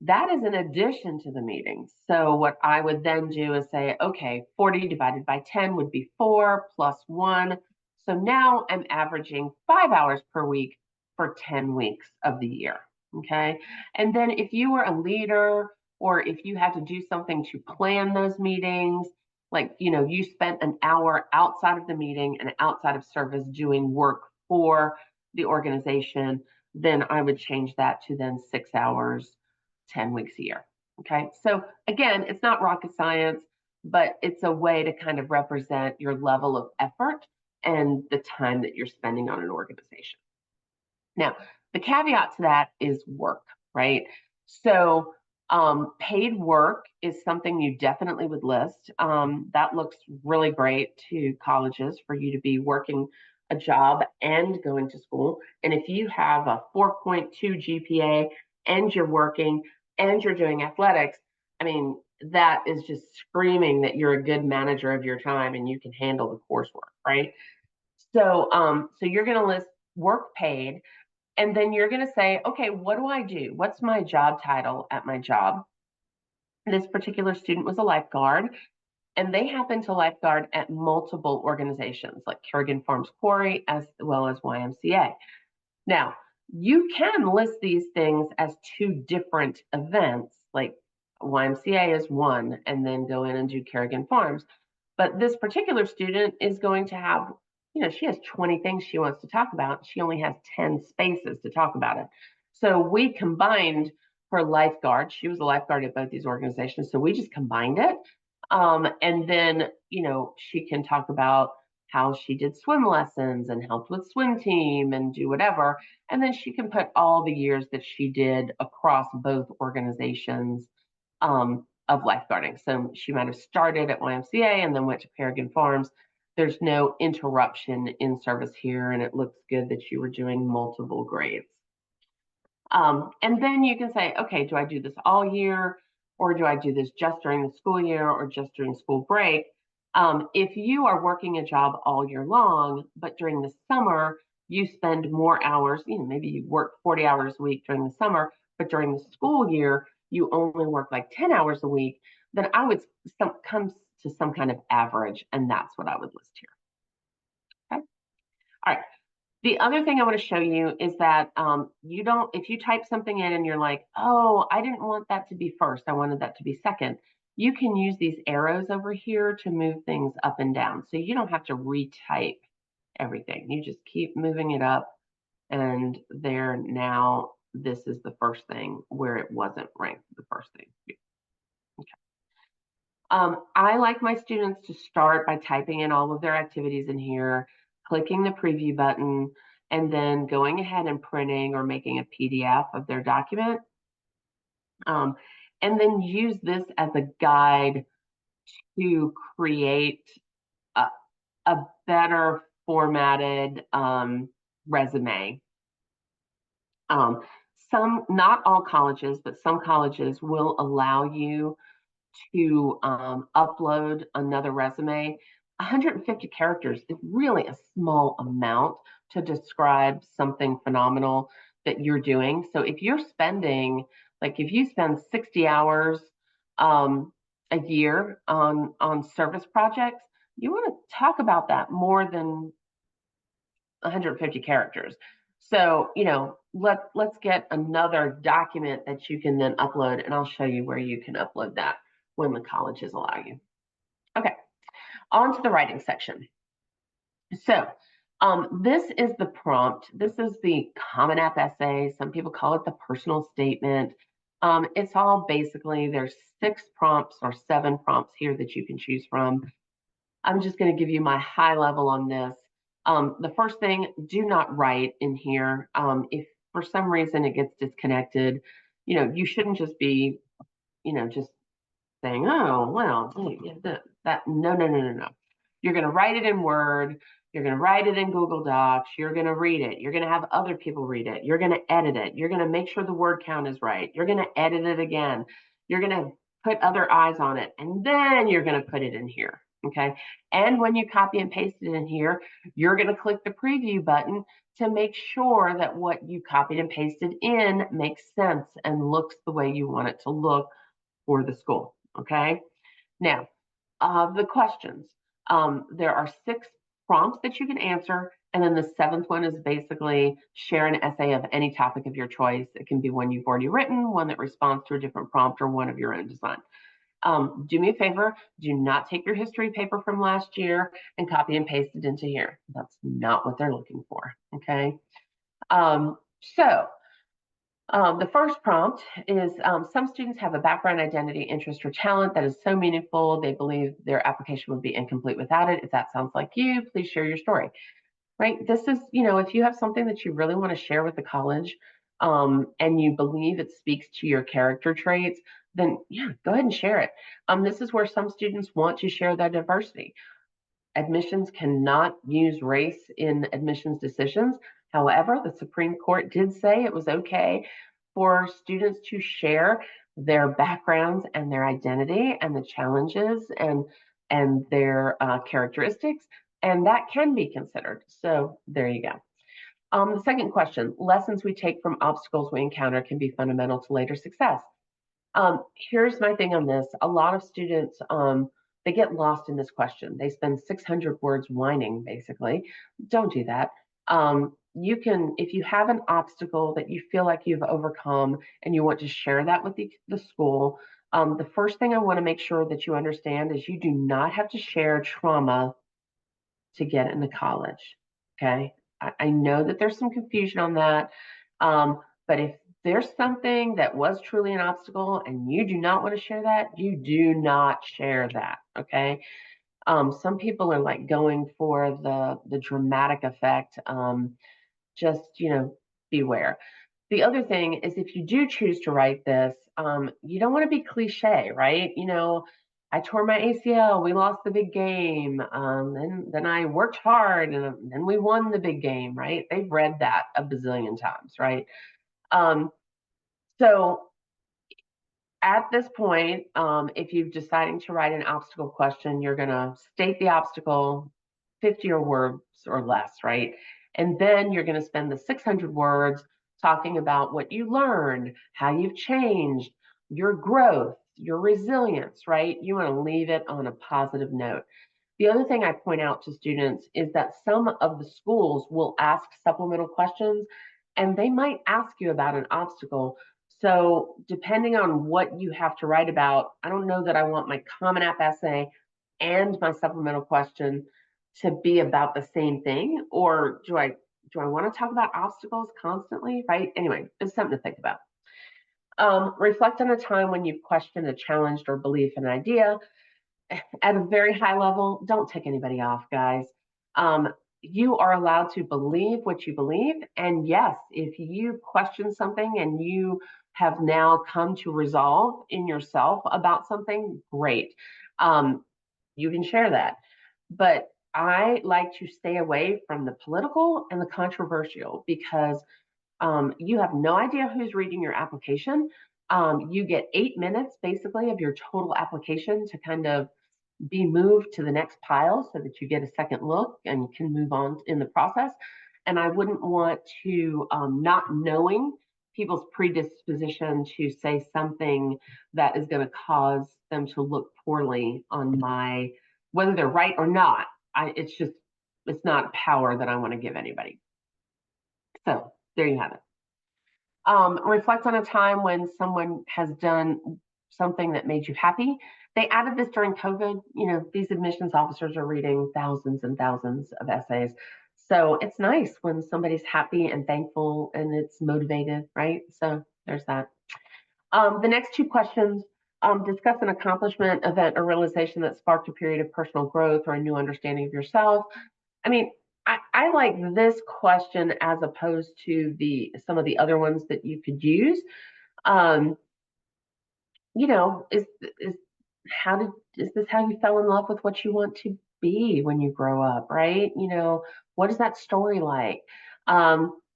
S1: that is in addition to the meetings. So what I would then do is say, okay, 40 divided by 10 would be 4 plus 1. So now I'm averaging 5 hours per week for 10 weeks of the year. Okay. And then if you were a leader or if you had to do something to plan those meetings, like, you spent an hour outside of the meeting and outside of service doing work for the organization, then I would change that to then 6 hours 10 weeks a year. Okay. So again, it's not rocket science, but it's a way to kind of represent your level of effort and the time that you're spending on an organization. Now, the caveat to that is work, right? So, paid work is something you definitely would list. That looks really great to colleges for you to be working a job and going to school. And if you have a 4.2 GPA and you're working and you're doing athletics, I mean, that is just screaming that you're a good manager of your time and you can handle the coursework, right? So you're going to list work paid, and then you're going to say, okay, what do I do? What's my job title at my job? This particular student was a lifeguard, and they happen to lifeguard at multiple organizations like Kerrigan Farms Quarry as well as YMCA. Now, you can list these things as two different events, like YMCA is one, and then go in and do Kerrigan Farms. But this particular student is going to have, she has 20 things she wants to talk about. She only has 10 spaces to talk about it. So we combined her lifeguard. She was a lifeguard at both these organizations. So we just combined it. And then, she can talk about how she did swim lessons and helped with swim team and do whatever. And then she can put all the years that she did across both organizations of lifeguarding. So she might have started at YMCA and then went to Kerrigan Farms. There's no interruption in service here, and it looks good that you were doing multiple grades. And then you can say, okay, do I do this all year, or do I do this just during the school year or just during school break? If you are working a job all year long, but during the summer, you spend more hours, maybe you work 40 hours a week during the summer, but during the school year, you only work like 10 hours a week, then I would come to some kind of average, and that's what I would list here. Okay. All right. The other thing I want to show you is that if you type something in and you're like, oh, I didn't want that to be first, I wanted that to be second, you can use these arrows over here to move things up and down. So you don't have to retype everything. You just keep moving it up, and there now this is the first thing where it wasn't ranked the first thing. Okay. I like my students to start by typing in all of their activities in here, clicking the preview button, and then going ahead and printing or making a PDF of their document. And then use this as a guide to create a better formatted resume. Not all colleges, but some colleges will allow you to upload another resume. 150 characters is really a small amount to describe something phenomenal that you're doing. So if you're spending, if you spend 60 hours a year on service projects, you want to talk about that more than 150 characters. So, let's get another document that you can then upload, and I'll show you where you can upload that when the colleges allow you. Okay, on to the writing section. So, this is the prompt. This is the Common App essay. Some people call it the personal statement. It's all basically, there's 6 prompts or 7 prompts here that you can choose from. I'm just going to give you my high level on this. The first thing, do not write in here. If for some reason it gets disconnected, you shouldn't just be, just saying, oh, well, no. You're going to write it in Word. You're going to write it in Google Docs. You're going to read it. You're going to have other people read it. You're going to edit it. You're going to make sure the word count is right. You're going to edit it again. You're going to put other eyes on it. And then you're going to put it in here. Okay. And when you copy and paste it in here, you're going to click the preview button to make sure that what you copied and pasted in makes sense and looks the way you want it to look for the school. Okay. Now, the questions. There are 6 prompts that you can answer, and then the 7th one is basically share an essay of any topic of your choice. It can be one you've already written, one that responds to a different prompt, or one of your own design. Do me a favor, do not take your history paper from last year and copy and paste it into here. That's not what they're looking for, okay? So the first prompt is some students have a background, identity, interest, or talent that is so meaningful they believe their application would be incomplete without it. If that sounds like you, please share your story. Right? This is, if you have something that you really want to share with the college and you believe it speaks to your character traits, then yeah, go ahead and share it. This is where some students want to share their diversity. Admissions cannot use race in admissions decisions. However, the Supreme Court did say it was okay for students to share their backgrounds and their identity and the challenges and their characteristics, and that can be considered. So there you go. The second question, lessons we take from obstacles we encounter can be fundamental to later success. Here's my thing on this. A lot of students, they get lost in this question. They spend 600 words whining, basically. Don't do that. You can, if you have an obstacle that you feel like you've overcome and you want to share that with the school, the first thing I want to make sure that you understand is you do not have to share trauma to get into college. Okay. I know that there's some confusion on that. But if there's something that was truly an obstacle and you do not want to share that, you do not share that. Okay. Some people are like going for the dramatic effect. Just, beware. The other thing is if you do choose to write this, you don't want to be cliche, right? I tore my ACL, we lost the big game, and then I worked hard and then we won the big game, right? They've read that a bazillion times, right? So at this point, if you're deciding to write an obstacle question, you're going to state the obstacle, 50 words or less, right? And then you're going to spend the 600 words talking about what you learned, how you've changed, your growth, your resilience, right? You want to leave it on a positive note. The other thing I point out to students is that some of the schools will ask supplemental questions and they might ask you about an obstacle. So depending on what you have to write about, I don't know that I want my Common App essay and my supplemental question to be about the same thing, or do I want to talk about obstacles constantly, right? Anyway, it's something to think about. Reflect on a time when you've questioned a challenged or belief in an idea. At a very high level, don't take anybody off, guys. You are allowed to believe what you believe. And yes, if you question something and you have now come to resolve in yourself about something, great. You can share that. But I like to stay away from the political and the controversial because you have no idea who's reading your application. You get 8 minutes basically of your total application to kind of be moved to the next pile so that you get a second look and can move on in the process. And I wouldn't want to, not knowing people's predisposition to say something that is going to cause them to look poorly on my, whether they're right or not. It's not power that I want to give anybody. So there you have it. Reflect on a time when someone has done something that made you happy. They added this during COVID. These admissions officers are reading thousands and thousands of essays. So it's nice when somebody's happy and thankful and it's motivated, right? So there's that. The next 2 questions, discuss an accomplishment, event, or realization that sparked a period of personal growth or a new understanding of yourself. I mean, I like this question as opposed to some of the other ones that you could use. Is this how you fell in love with what you want to be when you grow up, right? What is that story like?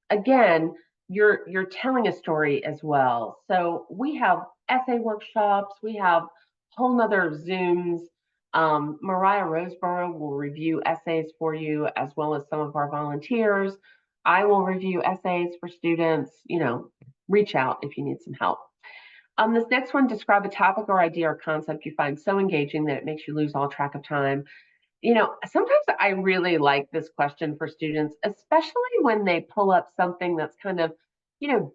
S1: Again, you're telling a story as well. So we have essay workshops, we have whole nother Zooms. Mariah Roseborough will review essays for you as well as some of our volunteers. I will review essays for students. Reach out if you need some help. This next one, describe a topic or idea or concept you find so engaging that it makes you lose all track of time. Sometimes I really like this question for students, especially when they pull up something that's kind of,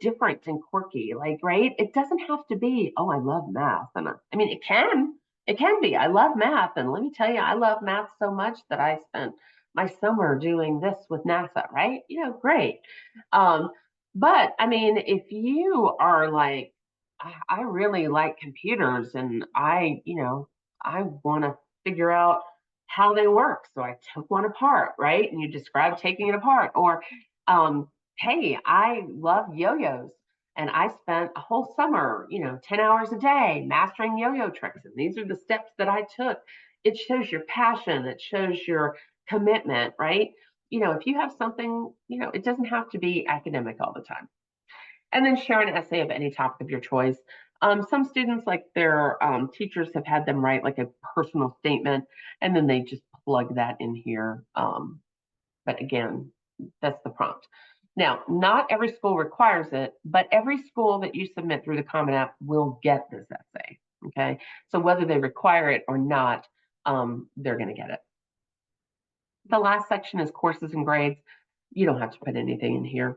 S1: different and quirky. Like, right? It doesn't have to be, oh, I love math. And I mean, it can be, I love math. And let me tell you, I love math so much that I spent my summer doing this with NASA, right? Great. Um, but I mean, if you are like, I really like computers and I want to figure out how they work. So I took one apart, right? And you describe taking it apart. Or, hey, I love yo-yos. And I spent a whole summer, 10 hours a day mastering yo-yo tricks. And these are the steps that I took. It shows your passion. It shows your commitment, right? If you have something, it doesn't have to be academic all the time. And then share an essay of any topic of your choice. Some students, like their teachers, have had them write like a personal statement, and then they just plug that in here. But again, that's the prompt. Now, not every school requires it, but every school that you submit through the Common App will get this essay. Okay, so whether they require it or not, they're going to get it. The last section is courses and grades. You don't have to put anything in here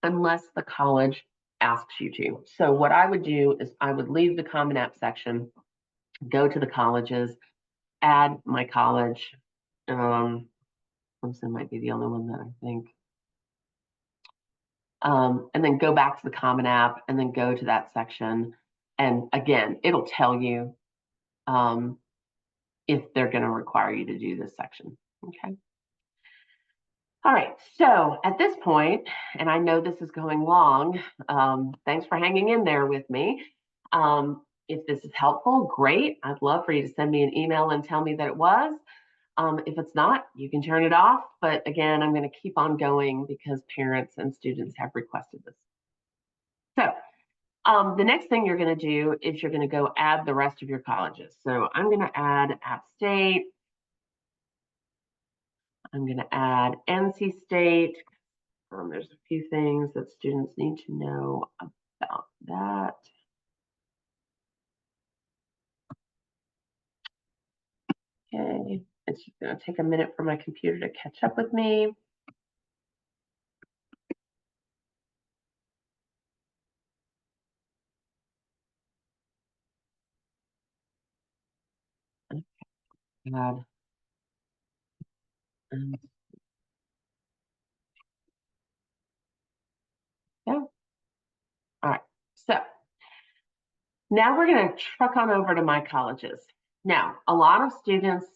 S1: unless the college asks you to. So what I would do is I would leave the Common App section, go to the colleges, add my college. Clemson might be the only one that I think. And then go back to the Common App and then go to that section. And again, it'll tell you if they're going to require you to do this section. Okay. All right, so at this point, and I know this is going long, thanks for hanging in there with me. If this is helpful, great. I'd love for you to send me an email and tell me that it was. If it's not, you can turn it off. But again, I'm going to keep on going because parents and students have requested this. So the next thing you're going to do is you're going to go add the rest of your colleges. So I'm going to add App State. I'm going to add NC State. There's a few things that students need to know about that. Okay, it's just going to take a minute for my computer to catch up with me. Add. Yeah. All right. So now we're going to truck on over to my colleges. Now, a lot of students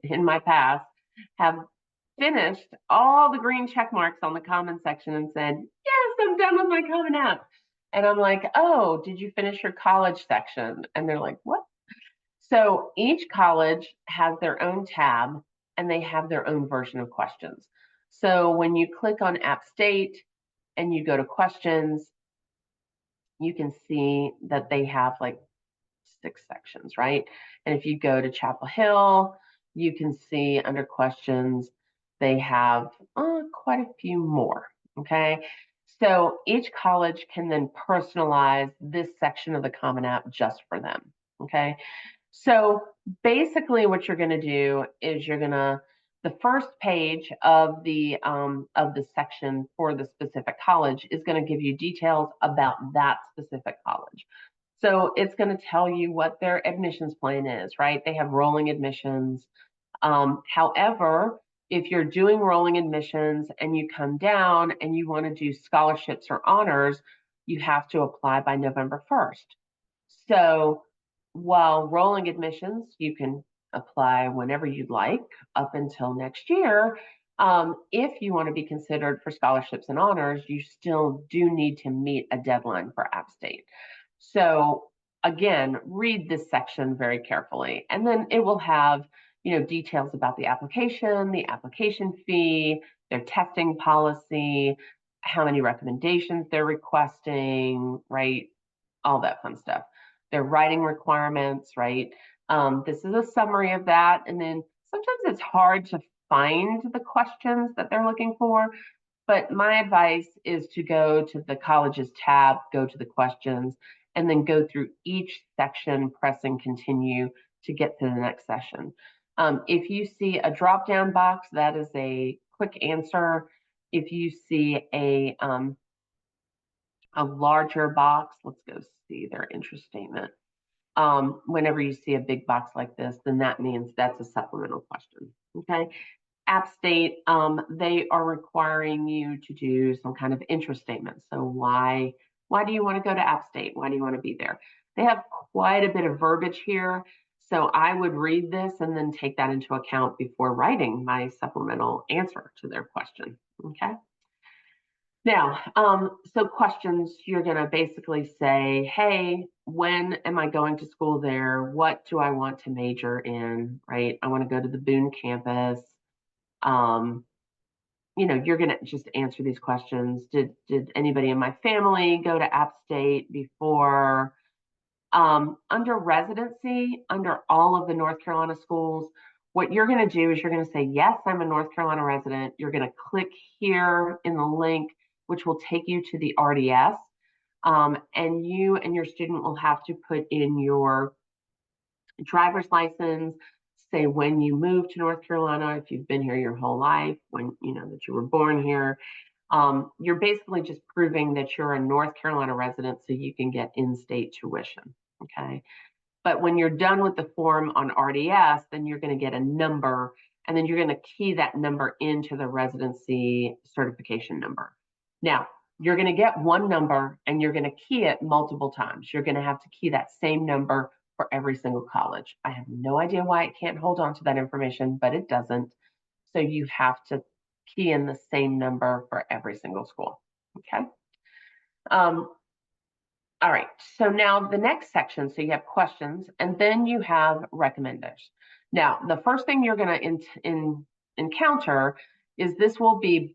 S1: in my past have finished all the green check marks on the comment section and said, yes, I'm done with my Common App. And I'm like, oh, did you finish your college section? And they're like, what? So each college has their own tab and they have their own version of questions. So when you click on App State and you go to questions, you can see that they have like 6 sections, right? And if you go to Chapel Hill, you can see under questions, they have quite a few more, okay? So each college can then personalize this section of the Common App just for them, okay? So basically what you're gonna do is the first page of the section for the specific college is gonna give you details about that specific college. So it's going to tell you what their admissions plan is, right? They have rolling admissions. However, if you're doing rolling admissions and you come down and you want to do scholarships or honors, you have to apply by November 1st. So while rolling admissions, you can apply whenever you'd like up until next year. If you want to be considered for scholarships and honors, you still do need to meet a deadline for App State. So again, read this section very carefully. And then it will have, details about the application fee, their testing policy, how many recommendations they're requesting, right? All that fun stuff. Their writing requirements, right? This is a summary of that. And then sometimes it's hard to find the questions that they're looking for. But my advice is to go to the colleges tab, go to the questions, and then go through each section, press and continue to get to the next session. If you see a drop-down box, that is a quick answer. If you see a larger box, let's go see their interest statement. Whenever you see a big box like this, then that means that's a supplemental question. Okay. App State, they are requiring you to do some kind of interest statement. So why do you want to go to App State? Why do you want to be there? They have quite a bit of verbiage here. So I would read this and then take that into account before writing my supplemental answer to their question. Okay. Now, so questions, you're going to basically say, hey, when am I going to school there? What do I want to major in, right? I want to go to the Boone campus. You're going to just answer these questions. Did anybody in my family go to App State before? Under residency, under all of the North Carolina schools, what you're going to do is you're going to say, yes, I'm a North Carolina resident. You're going to click here in the link, which will take you to the RDS. And you and your student will have to put in your driver's license, say when you moved to North Carolina, if you've been here your whole life, when that you were born here. You're basically just proving that you're a North Carolina resident so you can get in-state tuition, okay? But when you're done with the form on RDS, then you're going to get a number, and then you're going to key that number into the residency certification number. Now, you're going to get one number, and you're going to key it multiple times. You're going to have to key that same number for every single college. I have no idea why it can't hold on to that information, but it doesn't. So you have to key in the same number for every single school, okay? All right, so now the next section, so you have questions, and then you have recommenders. Now, the first thing you're gonna encounter is this will be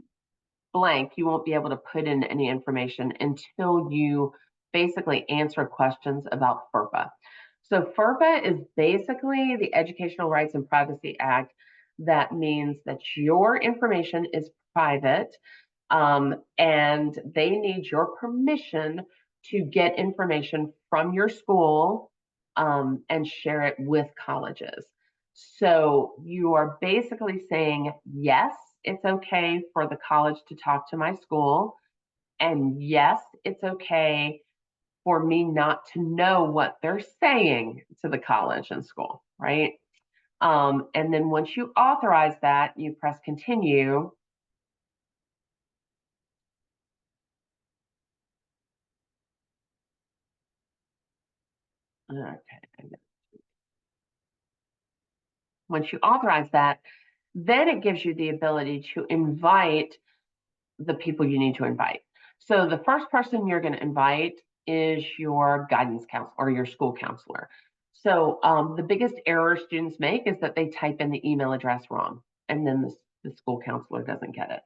S1: blank. You won't be able to put in any information until you basically answer questions about FERPA. So FERPA is basically the Educational Rights and Privacy Act. That means that your information is private, and they need your permission to get information from your school and share it with colleges. So you are basically saying, yes, it's okay for the college to talk to my school, and yes, it's okay for me not to know what they're saying to the college and school, right? And then once you authorize that, you press continue. Okay. Once you authorize that, then it gives you the ability to invite the people you need to invite. So the first person you're going to invite is your guidance counselor or your school counselor. So the biggest error students make is that they type in the email address wrong, and then the school counselor doesn't get it.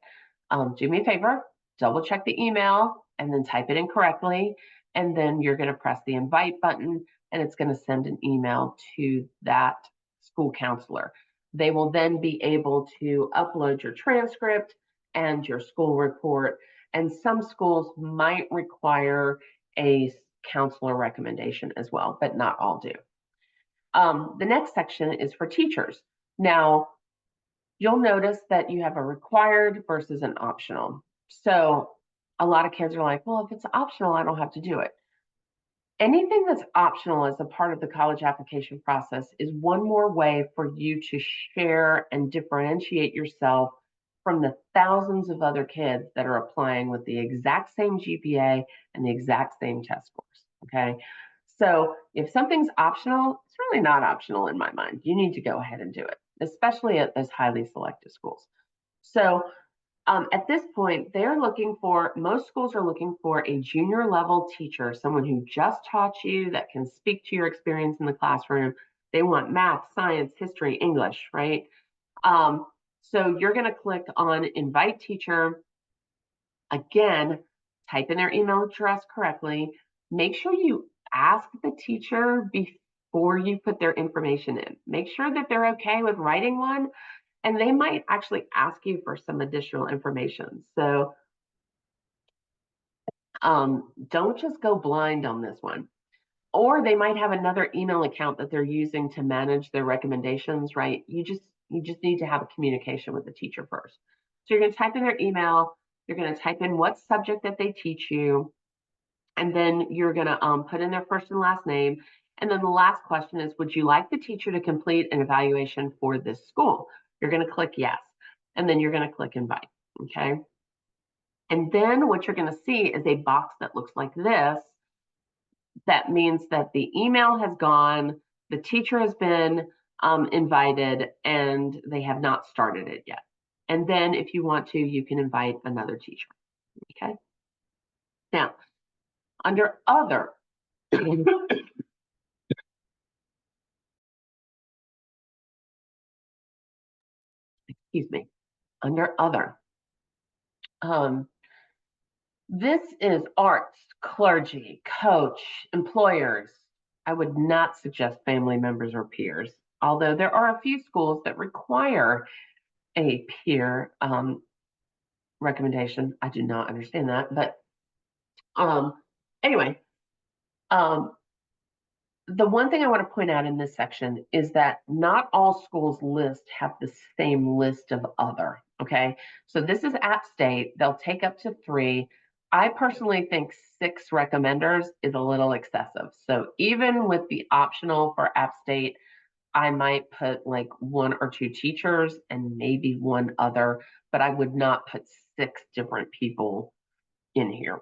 S1: Do me a favor, double check the email and then type it in correctly, and then you're going to press the invite button, and it's going to send an email to that school counselor. They will then be able to upload your transcript and your school report. And some schools might require a counselor recommendation as well, but not all do. The next section is for teachers. Now, you'll notice that you have a required versus an optional. So a lot of kids are like, well, if it's optional, I don't have to do it. Anything that's optional as a part of the college application process is one more way for you to share and differentiate yourself from the thousands of other kids that are applying with the exact same GPA and the exact same test scores, okay? So if something's optional, it's really not optional in my mind. You need to go ahead and do it, especially at those highly selective schools. So At this point, most schools are looking for a junior level teacher, someone who just taught you that can speak to your experience in the classroom. They want math, science, history, English, right? Um, so you're going to click on invite teacher. Again, type in their email address correctly. Make sure you ask the teacher before you put their information in. Make sure that they're okay with writing one, and they might actually ask you for some additional information. So don't just go blind on this one. Or they might have another email account that they're using to manage their recommendations, right? You just need to have a communication with the teacher first. So you're going to type in their email, you're going to type in what subject that they teach you, and then you're going to put in their first and last name. And then the last question is, would you like the teacher to complete an evaluation for this school? You're going to click yes, and then you're going to click invite, okay? And then what you're going to see is a box that looks like this. That means that the email has gone, the teacher has been invited, and they have not started it yet. And then if you want to, you can invite another teacher, okay? Now, under other, excuse me, under other, um, this is arts, clergy, coach, employers. I would not suggest family members or peers, although there are a few schools that require a peer recommendation. I do not understand that, but um, anyway, um, the one thing I want to point out in this section is that not all schools list have the same list of other. Okay, so this is App State. They'll take up to 3. I personally think 6 recommenders is a little excessive. So even with the optional for App State, I might put like 1 or 2 teachers and maybe 1 other, but I would not put 6 different people in here.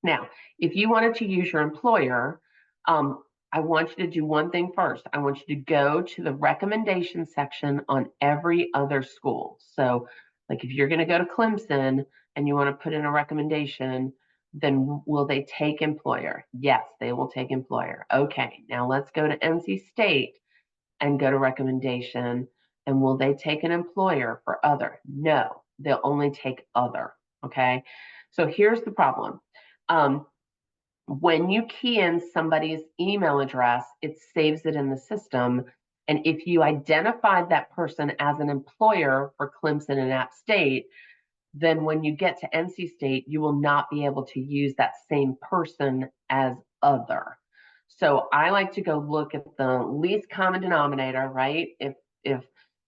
S1: Now, if you wanted to use your employer, um, I want you to do one thing first. I want you to go to the recommendation section on every other school. So, like if you're going to go to Clemson and you want to put in a recommendation, then will they take employer? Yes, they will take employer. Okay, now let's go to NC State and go to recommendation. And will they take an employer for other? No, they'll only take other. Okay, so here's the problem. Um, when you key in somebody's email address, it saves it in the system. And if you identified that person as an employer for Clemson and App State, then when you get to NC State, you will not be able to use that same person as other. So I like to go look at the least common denominator, right? If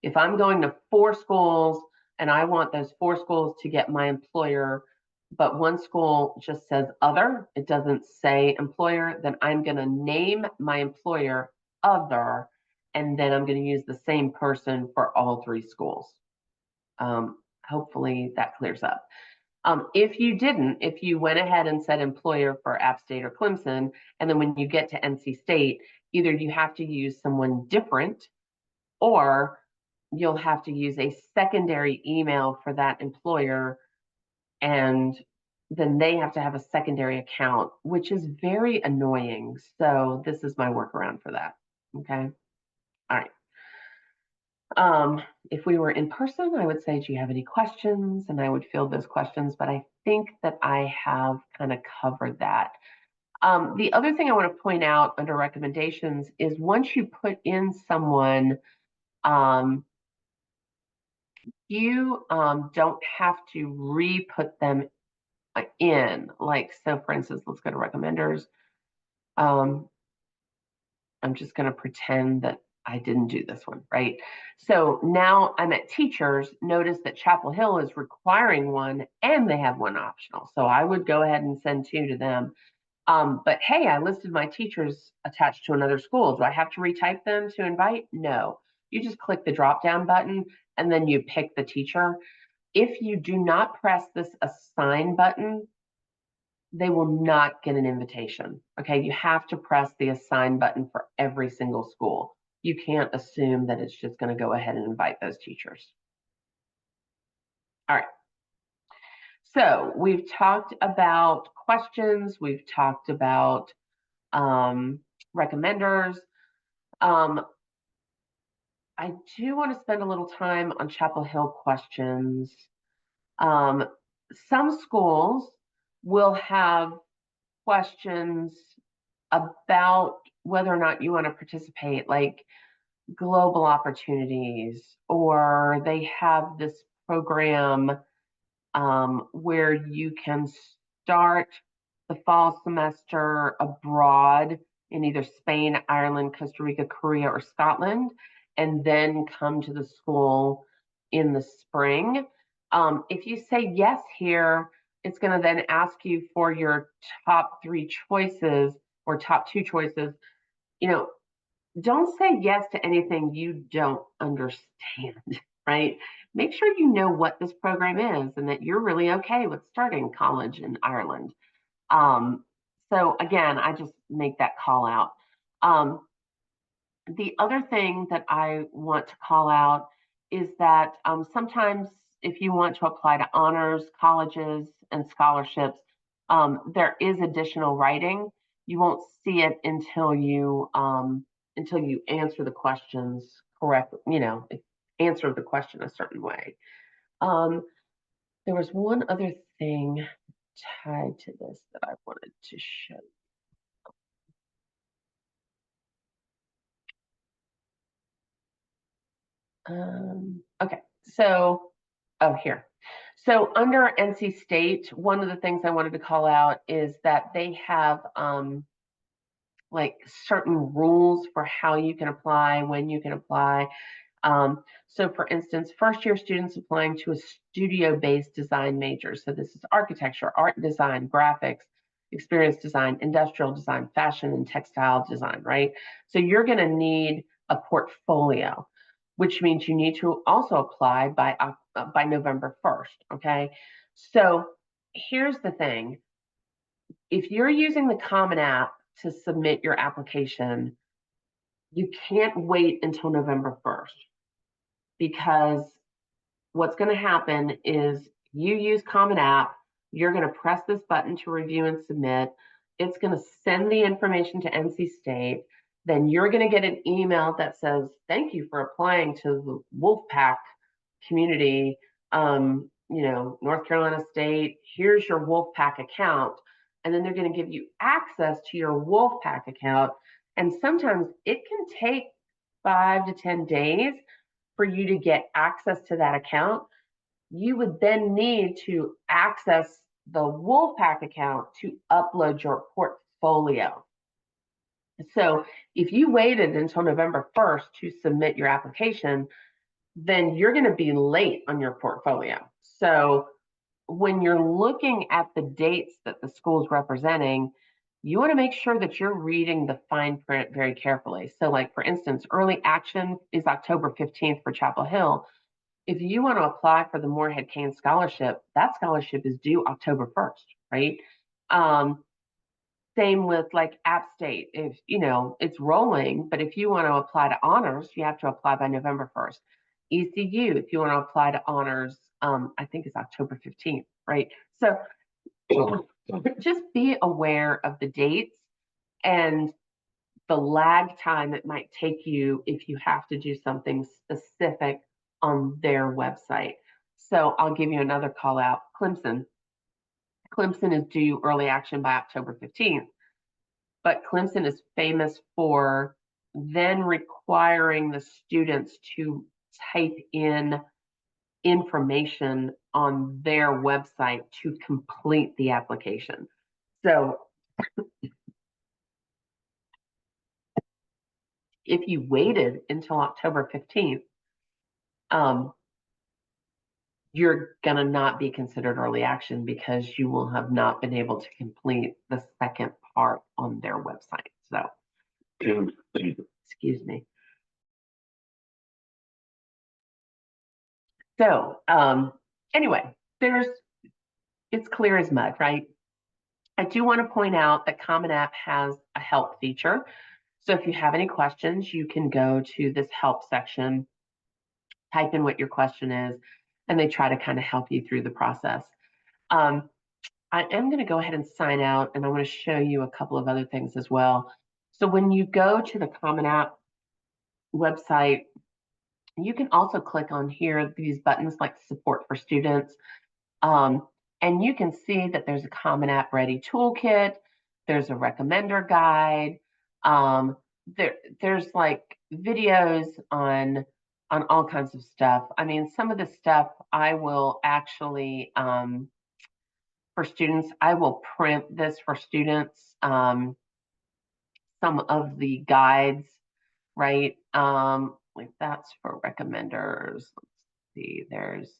S1: if I'm going to 4 schools and I want those 4 schools to get my employer, but one school just says other, it doesn't say employer, then I'm going to name my employer other, and then I'm going to use the same person for all 3 schools. Hopefully that clears up. If you didn't, if you went ahead and said employer for App State or Clemson, and then when you get to NC State, either you have to use someone different or you'll have to use a secondary email for that employer, and then they have to have a secondary account, which is very annoying. So this is my workaround for that. Okay. All right. If we were in person, I would say, do you have any questions? And I would field those questions, but I think that I have kind of covered that. The other thing I want to point out under recommendations is once you put in someone, you don't have to re-put them in. Like, so for instance, let's go to recommenders. I'm just going to pretend that I didn't do this one, right? So now I'm at teachers. Notice that Chapel Hill is requiring one and they have one optional. So I would go ahead and send 2 to them. But hey, I listed my teachers attached to another school. Do I have to retype them to invite? No. You just click the drop down button and then you pick the teacher. If you do not press this assign button, they will not get an invitation. Okay, you have to press the assign button for every single school. You can't assume that it's just going to go ahead and invite those teachers. All right. So we've talked about questions, we've talked about recommenders. Um, I do want to spend a little time on Chapel Hill questions. Um, some schools will have questions about whether or not you want to participate, like global opportunities, or they have this program where you can start the fall semester abroad in either Spain, Ireland, Costa Rica, Korea, or Scotland, and then come to the school in the spring. If you say yes here, it's going to then ask you for your top three choices or top two choices. You know, don't say yes to anything you don't understand, right? Make sure you know what this program is and that you're really okay with starting college in Ireland. Um, so again, I just make that call out. Um, the other thing that I want to call out is that sometimes if you want to apply to honors colleges and scholarships, there is additional writing. You won't see it until you answer the questions correctly. Answer the question a certain way. Um, there was one other thing tied to this that I wanted to show. Okay, so, oh, here. So under NC State, one of the things I wanted to call out is that they have like certain rules for how you can apply, when you can apply. So for instance, first year students applying to a studio-based design major. So this is architecture, art design, graphics, experience design, industrial design, fashion and textile design, right? So you're going to need a portfolio, which means you need to also apply by November 1st, okay? So here's the thing. If you're using the Common App to submit your application, you can't wait until November 1st because what's going to happen is you use Common App, you're going to press this button to review and submit. It's going to send the information to NC State. Then you're going to get an email that says, thank you for applying to the Wolfpack community, North Carolina State. Here's your Wolfpack account. And then they're going to give you access to your Wolfpack account. And sometimes it can take 5 to 10 days for you to get access to that account. You would then need to access the Wolfpack account to upload your portfolio. So if you waited until November 1st to submit your application, then you're going to be late on your portfolio. So when you're looking at the dates that the school is representing, you want to make sure that you're reading the fine print very carefully. So like for instance, early action is October 15th for Chapel Hill. If you want to apply for the Moorhead Kane scholarship, that scholarship is due October 1st, right? Um, Same with like App State. If it's rolling, but if you want to apply to honors, you have to apply by November 1st. ECU, if you want to apply to honors, I think it's October 15th, right? So just be aware of the dates and the lag time it might take you if you have to do something specific on their website. So I'll give you another call out. Clemson. Clemson is due early action by October 15th, but Clemson is famous for then requiring the students to type in information on their website to complete the application. So if you waited until October 15th, you're going to not be considered early action because you will have not been able to complete the second part on their website. So, excuse me. So, anyway, it's clear as mud, right? I do want to point out that Common App has a help feature. So if you have any questions, you can go to this help section, type in what your question is, and they try to kind of help you through the process. Um, I am going to go ahead and sign out, and I want to show you a couple of other things as well. So when you go to the Common App website, you can also click on here these buttons like support for students. Um, and you can see that there's a Common App Ready toolkit, there's a recommender guide, um, there's like videos on all kinds of stuff. I mean, some of the stuff I will actually for students, I will print this for students. Some of the guides, right? Like that's for recommenders. Let's see, there's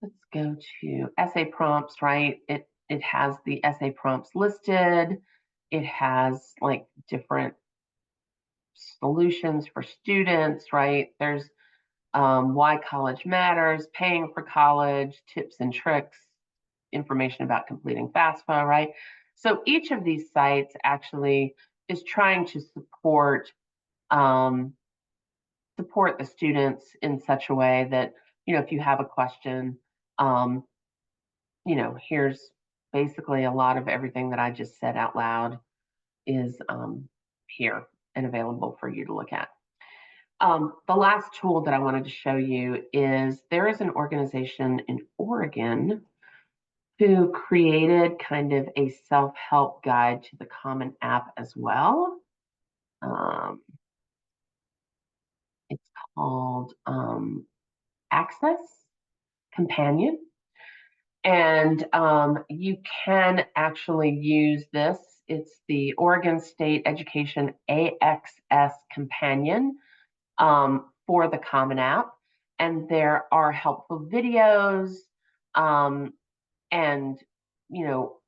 S1: let's go to essay prompts, right? It has the essay prompts listed. It has like different solutions for students, right? There's why college matters, paying for college, tips and tricks, information about completing FAFSA, right? So each of these sites actually is trying to um, support the students in such a way that, if you have a question, um, here's basically a lot of everything that I just said out loud is here and available for you to look at. The last tool that I wanted to show you is there is an organization in Oregon who created kind of a self-help guide to the Common App as well. Um, it's called Access Companion. And you can actually use this. It's the Oregon State Education AXS Companion for the Common App. And there are helpful videos and,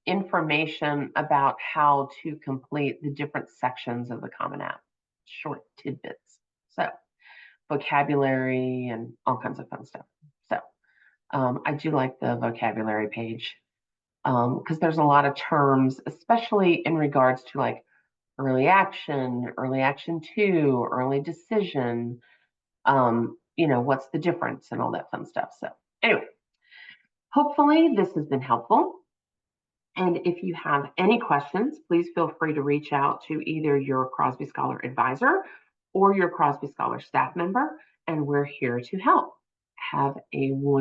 S1: information about how to complete the different sections of the Common App, short tidbits. So vocabulary and all kinds of fun stuff. So I do like the vocabulary page because there's a lot of terms, especially in regards to like early action two, early decision, what's the difference and all that fun stuff. So anyway, hopefully this has been helpful. And if you have any questions, please feel free to reach out to either your Crosby Scholar advisor or your Crosby Scholar staff member, and we're here to help. Have a wonderful